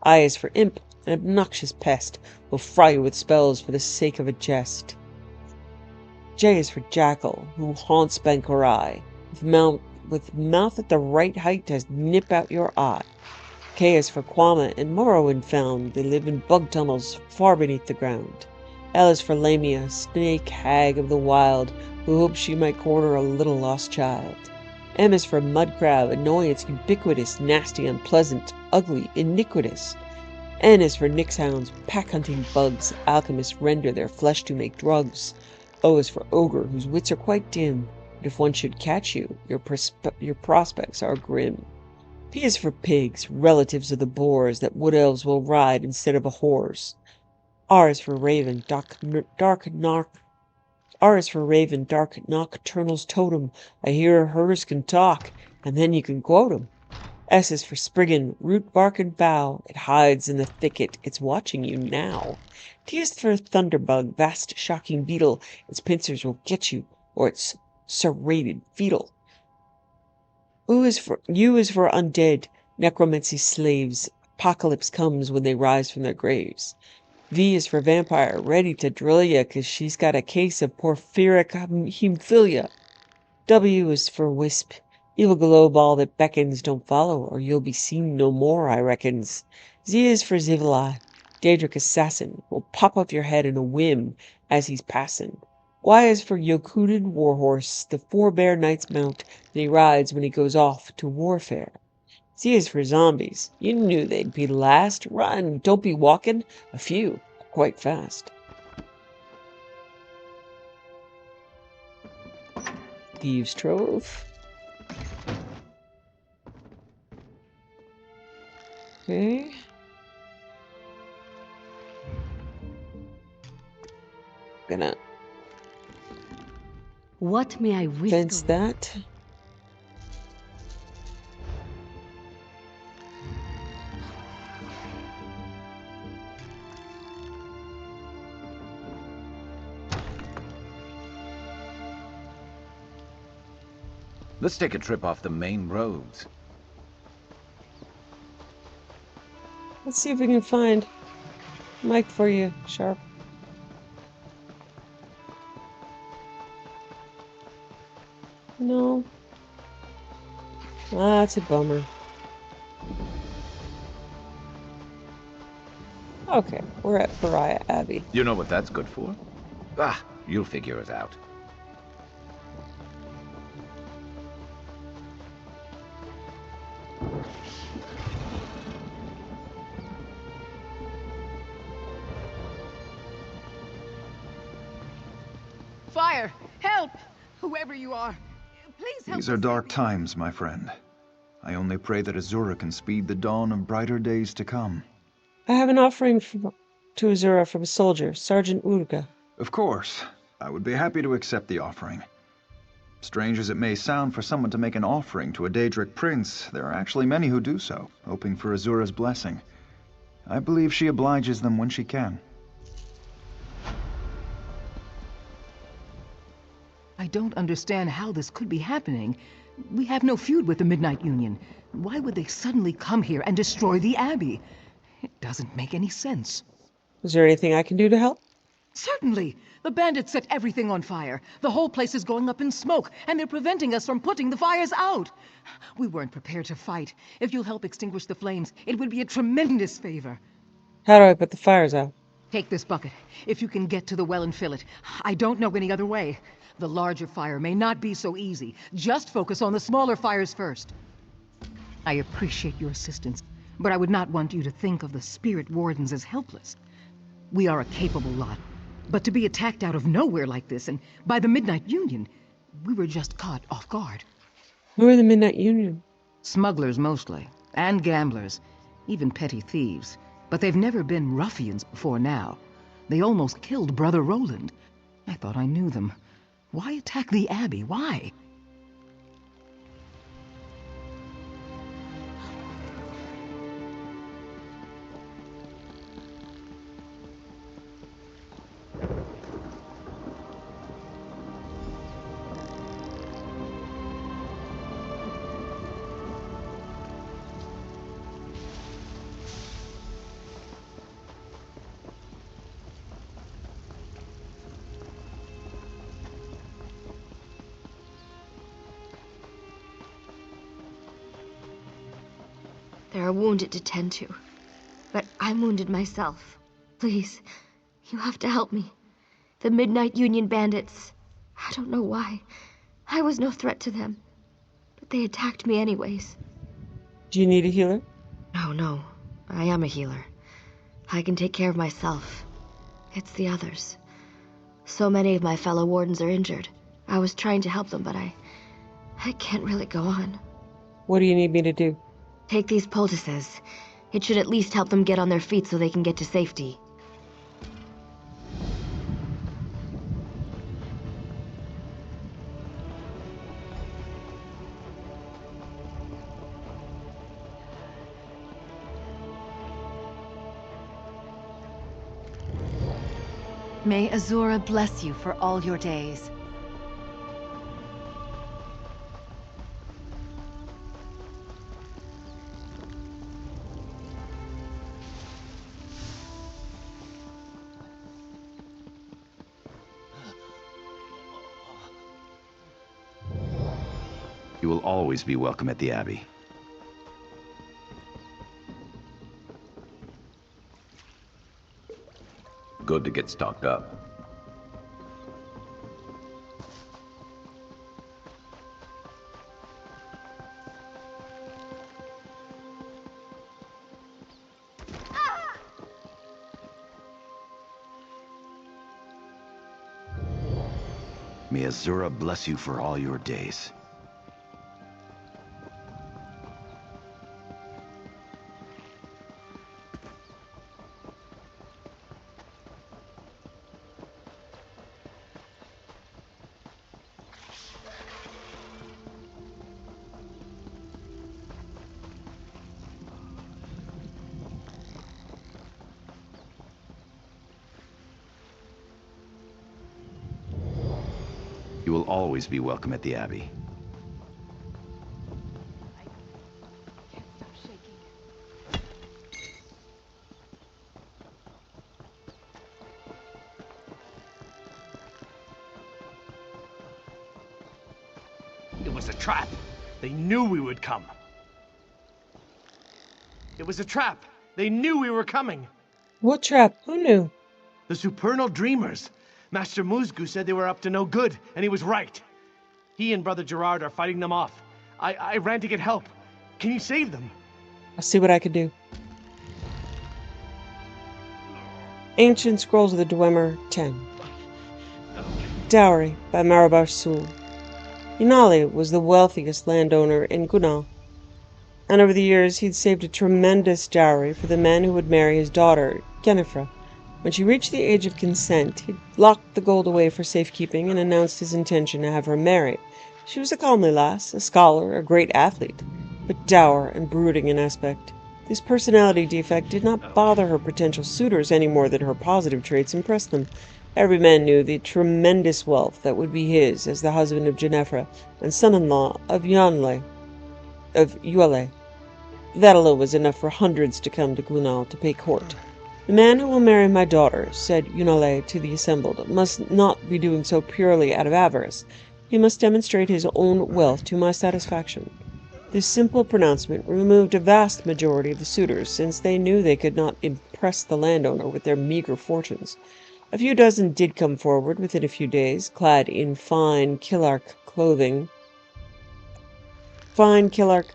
Speaker 1: I is for Imp, an obnoxious pest, will fry you with spells for the sake of a jest. J is for Jackal, who haunts Bankorai, with mouth at the right height to nip out your eye. K is for Kwama and Morrowind found. They live in bug tunnels far beneath the ground. L is for Lamia, snake hag of the wild, who hopes she might corner a little lost child. M is for Mudcrab, annoyance ubiquitous, nasty, unpleasant, ugly, iniquitous. N is for Nixhounds, pack-hunting bugs, alchemists render their flesh to make drugs. O is for Ogre, whose wits are quite dim. But if one should catch you, your prospects are grim. P is for Pigs, relatives of the boars that wood elves will ride instead of a horse. R is for Raven, dark nocturnal's totem. I hear hers can talk, and then you can quote 'em. S is for Spriggan, root, bark, and bough. It hides in the thicket, it's watching you now. T is for Thunderbug, vast shocking beetle. Its pincers will get you, or its serrated fetal. U is for Undead, necromancy slaves. Apocalypse comes when they rise from their graves. V is for Vampire, ready to drill ya 'cause she's got a case of porphyric hemophilia. W is for Wisp, evil glow ball that beckons. Don't follow, or you'll be seen no more, I reckons. Z is for Zivili, Daedric assassin, will pop off your head in a whim as he's passin'. Y is for Yokudin warhorse, the forebear knight's mount that he rides when he goes off to warfare. Z is for zombies. You knew they'd be last. Run, don't be walking. A few, quite fast. Thieves' Trove. Okay. Gonna
Speaker 18: What may I whisper?
Speaker 1: fence that.
Speaker 21: Let's take a trip off the main roads.
Speaker 1: Let's see if we can find Mike for you, Sharp. No. That's a bummer. Okay, we're at Pariah Abbey.
Speaker 21: You know what that's good for? Ah, you'll figure it out.
Speaker 12: Fire! Help! Whoever you are, please help.
Speaker 9: These are dark times, my friend. I only pray that Azura can speed the dawn of brighter days to come.
Speaker 1: I have an offering to Azura from a soldier, Sergeant Urga.
Speaker 9: Of course. I would be happy to accept the offering. Strange as it may sound for someone to make an offering to a Daedric prince, there are actually many who do so, hoping for Azura's blessing. I believe she obliges them when she can.
Speaker 5: I don't understand how this could be happening. We have no feud with the Midnight Union. Why would they suddenly come here and destroy the Abbey? It doesn't make any sense.
Speaker 1: Is there anything I can do to help?
Speaker 5: Certainly! The bandits set everything on fire. The whole place is going up in smoke, and they're preventing us from putting the fires out. We weren't prepared to fight. If you'll help extinguish the flames, it would be a tremendous favor.
Speaker 1: How do I put the fires out?
Speaker 5: Take this bucket. If you can get to the well and fill it. I don't know any other way. The larger fire may not be so easy. Just focus on the smaller fires first. I appreciate your assistance, but I would not want you to think of the spirit wardens as helpless. We are a capable lot, but to be attacked out of nowhere like this, and by the Midnight Union, we were just caught off guard.
Speaker 1: Who are the Midnight Union?
Speaker 5: Smugglers mostly, and gamblers, even petty thieves. But they've never been ruffians before now. They almost killed Brother Roland. I thought I knew them. Why attack the Abbey? Why?
Speaker 6: There are wounded to tend to. But I'm wounded myself. Please, you have to help me. The Midnight Union bandits. I don't know why. I was no threat to them. But they attacked me anyways.
Speaker 1: Do you need a healer?
Speaker 6: No. I am a healer. I can take care of myself. It's the others. So many of my fellow wardens are injured. I was trying to help them, but I can't really go on.
Speaker 1: What do you need me to do?
Speaker 6: Take these poultices. It should at least help them get on their feet so they can get to safety.
Speaker 18: May Azura bless you for all your days.
Speaker 2: You will always be welcome at the Abbey.
Speaker 21: Good to get stocked up.
Speaker 2: May Azura bless you for all your days. You will always be welcome at the Abbey.
Speaker 20: It was a trap. They knew we would come. It was a trap. They knew we were coming.
Speaker 1: What trap? Who knew?
Speaker 20: The Supernal Dreamers. Master Musgu said they were up to no good, and he was right. He and Brother Gerard are fighting them off. I ran to get help. Can you save them?
Speaker 1: I'll see what I can do. Ancient Scrolls of the Dwemer 10. Dowry by Marabar Sul. Inali was the wealthiest landowner in Gunal, and over the years he'd saved a tremendous dowry for the man who would marry his daughter, Yennefer. When she reached the age of consent, he locked the gold away for safekeeping and announced his intention to have her married. She was a comely lass, a scholar, a great athlete, but dour and brooding in aspect. This personality defect did not bother her potential suitors any more than her positive traits impressed them. Every man knew the tremendous wealth that would be his as the husband of Yennefer and son-in-law of Yuale. That alone was enough for hundreds to come to Gunal to pay court. The man who will marry my daughter, said Yuale to the assembled, must not be doing so purely out of avarice. He must demonstrate his own wealth to my satisfaction. This simple pronouncement removed a vast majority of the suitors, since they knew they could not impress the landowner with their meager fortunes. A few dozen did come forward within a few days, clad in fine Killark clothing. Killark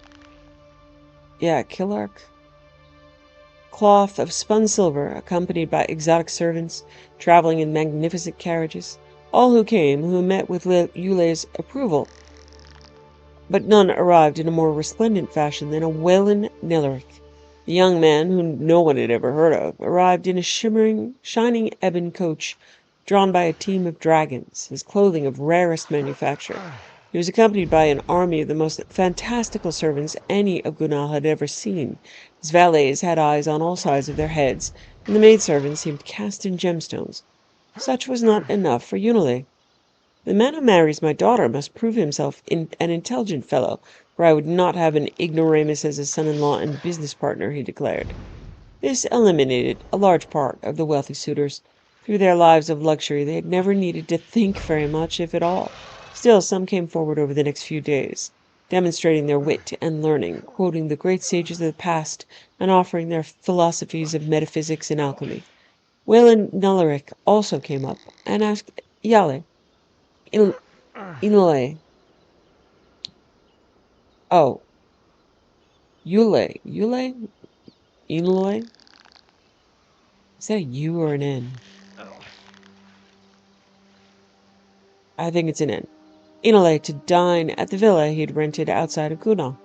Speaker 1: cloth of spun silver, accompanied by exotic servants, traveling in magnificent carriages. All who came, who met with Yule's approval, but none arrived in a more resplendent fashion than a Whelan Nellerick. The young man, whom no one had ever heard of, arrived in a shining ebon coach, drawn by a team of dragons, his clothing of rarest manufacture. He was accompanied by an army of the most fantastical servants any of Gunal had ever seen. His valets had eyes on all sides of their heads, and the maidservants seemed cast in gemstones. Such was not enough for Unile. The man who marries my daughter must prove himself an intelligent fellow, for I would not have an ignoramus as a son-in-law and business partner, he declared. This eliminated a large part of the wealthy suitors. Through their lives of luxury they had never needed to think very much, if at all. Still, some came forward over the next few days, demonstrating their wit and learning, quoting the great sages of the past, and offering their philosophies of metaphysics and alchemy. Whelan Nellerick also came up, and asked Yale, Inole. Oh, Yule? Inole? Is that a U or an N? I think it's an N. Inole to dine at the villa he'd rented outside of Gunal.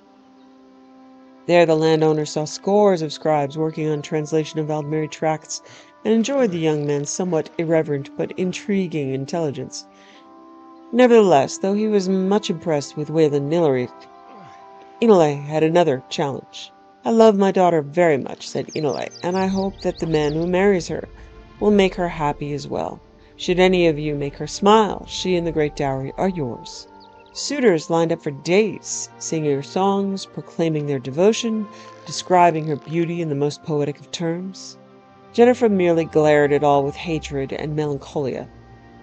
Speaker 1: There the landowner saw scores of scribes working on translation of Aldmeri tracts, and enjoyed the young man's somewhat irreverent but intriguing intelligence. Nevertheless, though he was much impressed with Whelan Nellerick, Inole had another challenge. I love my daughter very much, said Inole, and I hope that the man who marries her will make her happy as well. Should any of you make her smile, she and the great dowry are yours. Suitors lined up for days, singing her songs, proclaiming their devotion, describing her beauty in the most poetic of terms. Jennifer merely glared at all with hatred and melancholia.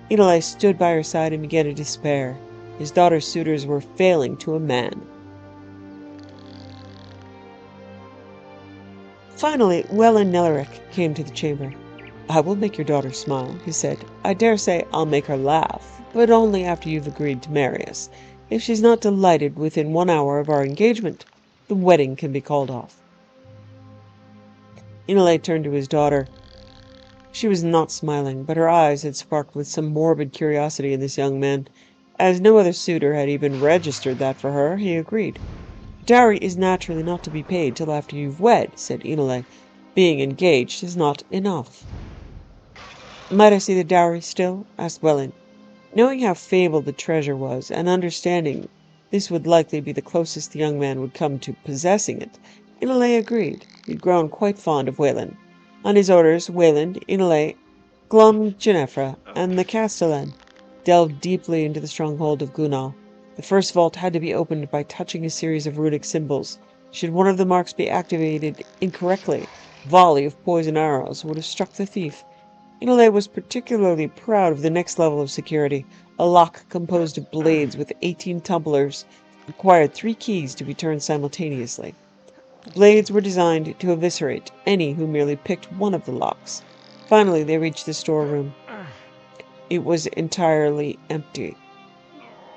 Speaker 1: Inole stood by her side and began to despair. His daughter's suitors were failing to a man. Finally, Whelan Nellerick came to the chamber. I will make your daughter smile, he said. I dare say I'll make her laugh, but only after you've agreed to marry us. If she's not delighted within 1 hour of our engagement, the wedding can be called off. Inole turned to his daughter. She was not smiling, but her eyes had sparkled with some morbid curiosity in this young man. As no other suitor had even registered that for her, he agreed. Dowry is naturally not to be paid till after you've wed, said Inole. Being engaged is not enough. Might I see the dowry still? Asked Whelan. Knowing how fabled the treasure was, and understanding this would likely be the closest the young man would come to possessing it, Inole agreed. He'd grown quite fond of Whelan. On his orders, Whelan, Inole, Glum, Ginevra, and the Castellan delved deeply into the stronghold of Gunal. The first vault had to be opened by touching a series of runic symbols. Should one of the marks be activated incorrectly, a volley of poison arrows would have struck the thief. Inole was particularly proud of the next level of security. A lock composed of blades with 18 tumblers required 3 keys to be turned simultaneously. The blades were designed to eviscerate any who merely picked one of the locks. Finally, they reached the storeroom. It was entirely empty.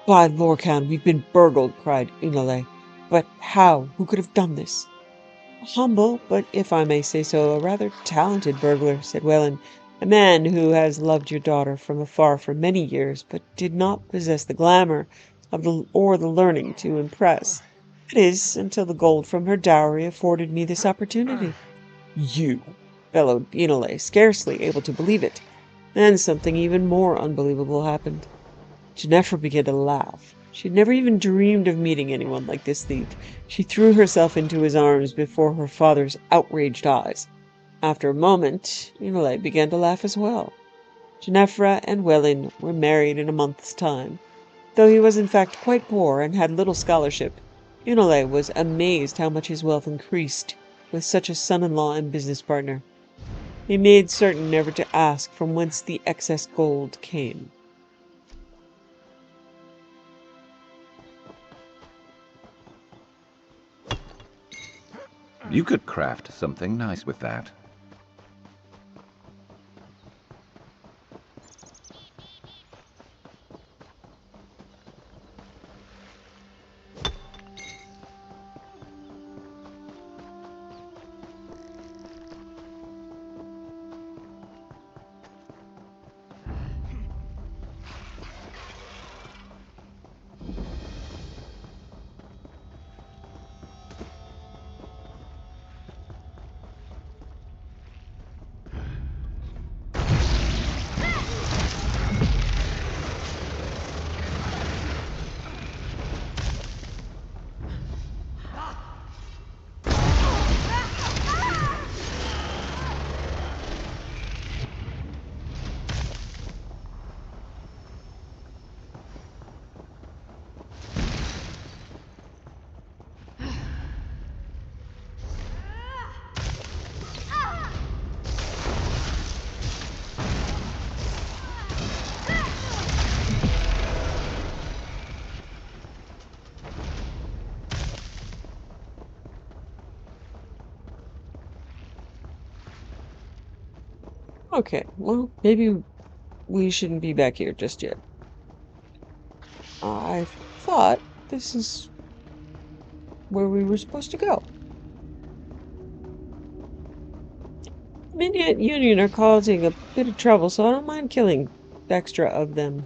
Speaker 1: By Lorcan, we've been burgled, cried Inole. But how? Who could have done this? A humble, but if I may say so, a rather talented burglar, said Whelan. A man who has loved your daughter from afar for many years, but did not possess the glamour or the learning to impress. That is, until the gold from her dowry afforded me this opportunity. You, bellowed Inole, scarcely able to believe it. Then something even more unbelievable happened. Ginevra began to laugh. She had never even dreamed of meeting anyone like this thief. She threw herself into his arms before her father's outraged eyes. After a moment, Inole began to laugh as well. Ginevra and Whelan were married in a month's time. Though he was in fact quite poor and had little scholarship, Inole was amazed how much his wealth increased with such a son-in-law and business partner. He made certain never to ask from whence the excess gold came.
Speaker 21: You could craft something nice with that.
Speaker 1: Okay, well, maybe we shouldn't be back here just yet. I thought this is where we were supposed to go. The Midnight Union are causing a bit of trouble, so I don't mind killing extra of them.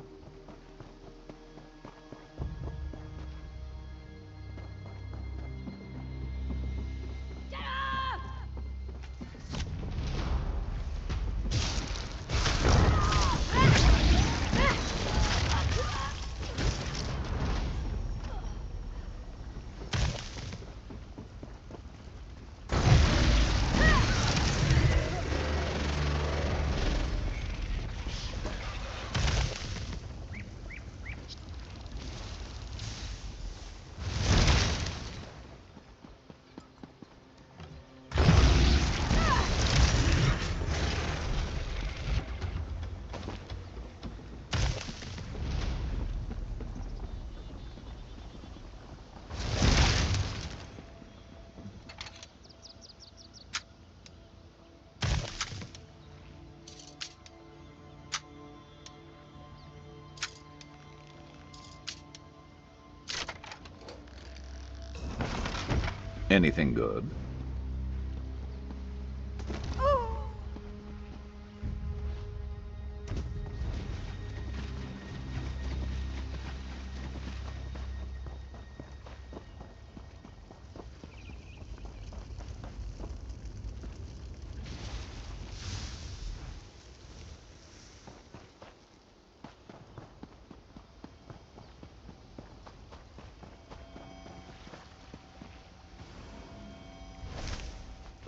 Speaker 21: Anything good?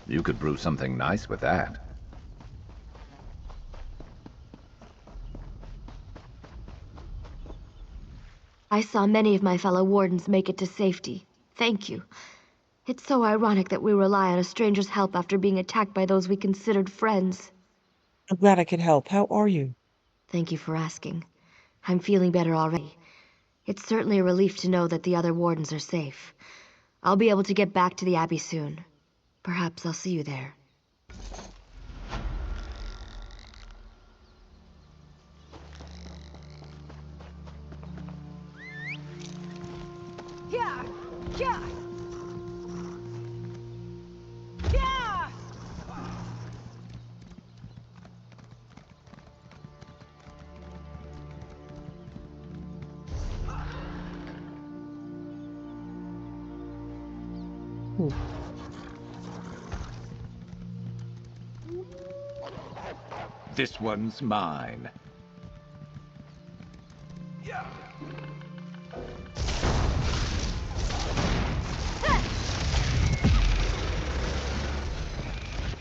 Speaker 21: You could brew something nice with that.
Speaker 6: I saw many of my fellow wardens make it to safety. Thank you. It's so ironic that we rely on a stranger's help after being attacked by those we considered friends.
Speaker 1: I'm glad I could help. How are you?
Speaker 6: Thank you for asking. I'm feeling better already. It's certainly a relief to know that the other wardens are safe. I'll be able to get back to the Abbey soon. Perhaps I'll see you there.
Speaker 13: Yeah! Yeah! Yeah!
Speaker 4: This one's mine.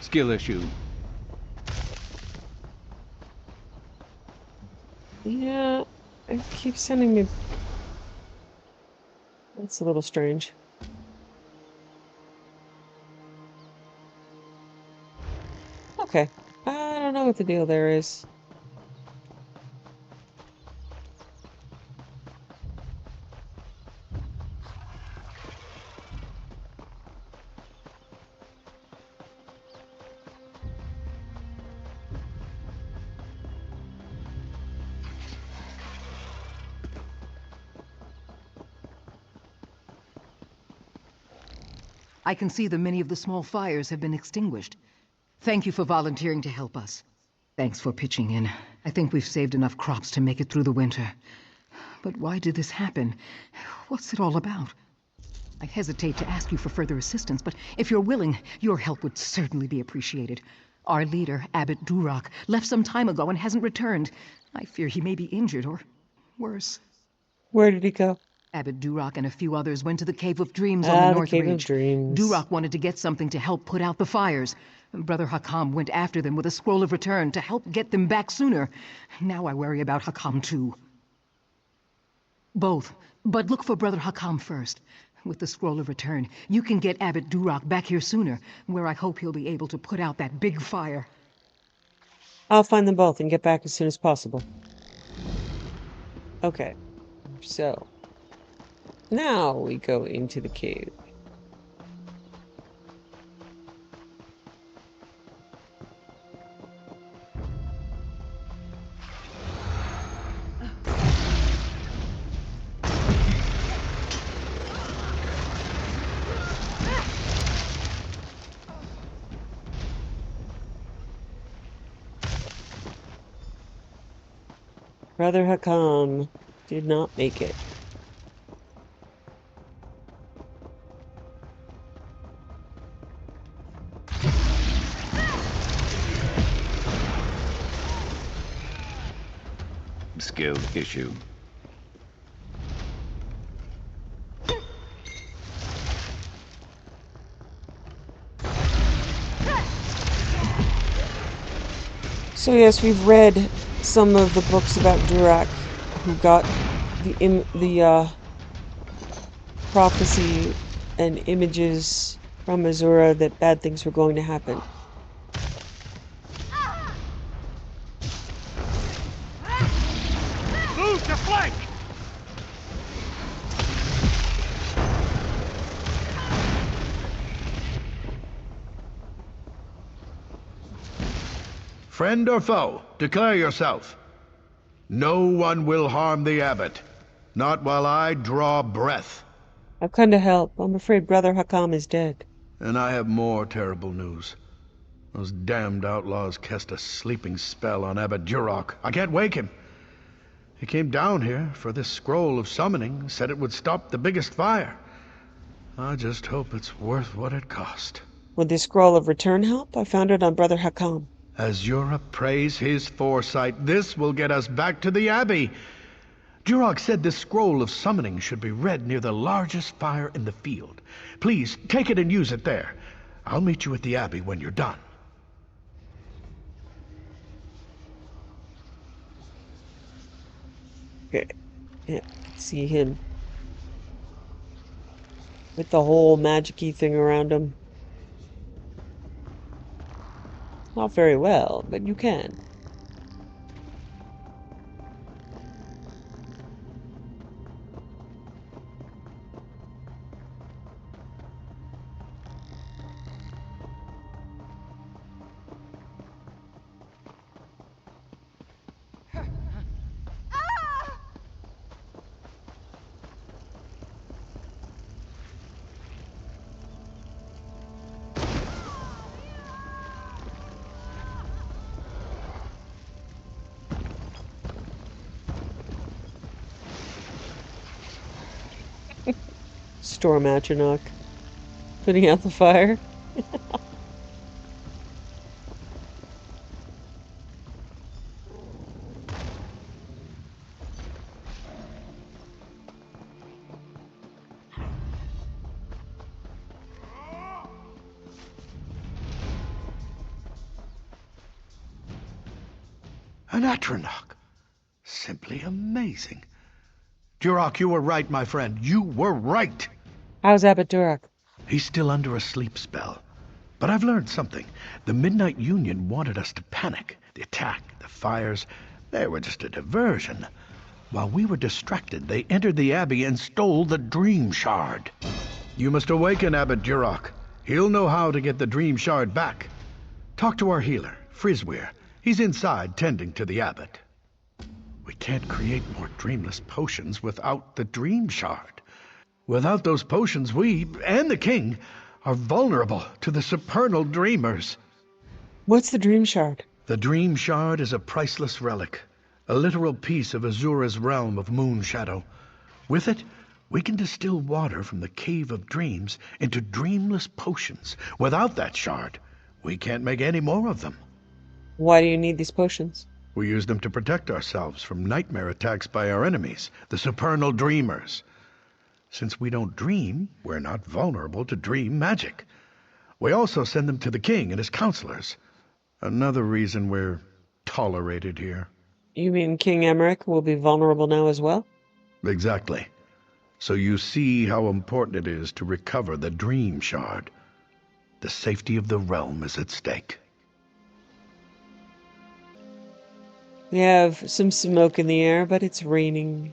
Speaker 4: Skill issue.
Speaker 1: Yeah, it keeps sending me... That's a little strange. Okay, I don't know what the deal there is.
Speaker 5: I can see that many of the small fires have been extinguished. Thank you for volunteering to help us. Thanks for pitching in. I think we've saved enough crops to make it through the winter. But why did this happen? What's it all about? I hesitate to ask you for further assistance, but if you're willing, your help would certainly be appreciated. Our leader, Abbot Duroc, left some time ago and hasn't returned. I fear he may be injured or worse.
Speaker 1: Where did he go?
Speaker 5: Abbot Duroc and a few others went to the Cave of Dreams on the North
Speaker 1: Cave
Speaker 5: Ridge.
Speaker 1: of Dreams.
Speaker 5: Duroc wanted to get something to help put out the fires. Brother Hakam went after them with a scroll of return to help get them back sooner. Now I worry about Hakam too. Both, but look for Brother Hakam first. With the scroll of return, you can get Abbot Duroc back here sooner, where I hope he'll be able to put out that big fire.
Speaker 1: I'll find them both and get back as soon as possible. Okay, so now we go into the cave. Brother Hakam did not make it.
Speaker 21: Skill issue.
Speaker 1: So yes, we've read some of the books about Durak, who got the prophecy and images from Azura that bad things were going to happen.
Speaker 7: Move to flank!
Speaker 3: Friend or foe, declare yourself. No one will harm the abbot. Not while I draw breath.
Speaker 1: I've come to help. I'm afraid Brother Hakam is dead.
Speaker 3: And I have more terrible news. Those damned outlaws cast a sleeping spell on Abbot Durak. I can't wake him. He came down here for this scroll of summoning, said it would stop the biggest fire. I just hope it's worth what it cost.
Speaker 1: Would the scroll of return help? I found it on Brother Hakam.
Speaker 3: Azura praise his foresight. This will get us back to the Abbey. Durak said this scroll of summoning should be read near the largest fire in the field. Please, take it and use it there. I'll meet you at the Abbey when you're done.
Speaker 1: Okay. Yeah, see him. With the whole magic-y thing around him. Not very well, but you can. Storm Atronach. Putting out the fire.
Speaker 3: An Atronach. Simply amazing. Durak, you were right, my friend. You were right.
Speaker 1: How's Abbot Durak?
Speaker 3: He's still under a sleep spell. But I've learned something. The Midnight Union wanted us to panic. The attack, the fires, they were just a diversion. While we were distracted, they entered the Abbey and stole the Dream Shard. You must awaken Abbot Durak. He'll know how to get the Dream Shard back. Talk to our healer, Frizweir. He's inside tending to the Abbot. We can't create more dreamless potions without the Dream Shard. Without those potions, we, and the king, are vulnerable to the Supernal Dreamers.
Speaker 1: What's the Dream Shard?
Speaker 3: The Dream Shard is a priceless relic, a literal piece of Azura's realm of moon shadow. With it, we can distill water from the Cave of Dreams into dreamless potions. Without that shard, we can't make any more of them.
Speaker 1: Why do you need these potions?
Speaker 3: We use them to protect ourselves from nightmare attacks by our enemies, the Supernal Dreamers. Since we don't dream, we're not vulnerable to dream magic. We also send them to the king and his counselors. Another reason we're tolerated here.
Speaker 1: You mean King Emmerich will be vulnerable now as well?
Speaker 3: Exactly. So you see how important it is to recover the Dream Shard. The safety of the realm is at stake.
Speaker 1: We have some smoke in the air, but it's raining.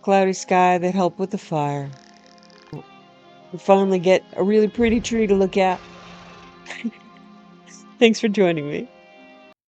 Speaker 1: Cloudy sky that help with the fire. We finally get a really pretty tree to look at. Thanks for joining me.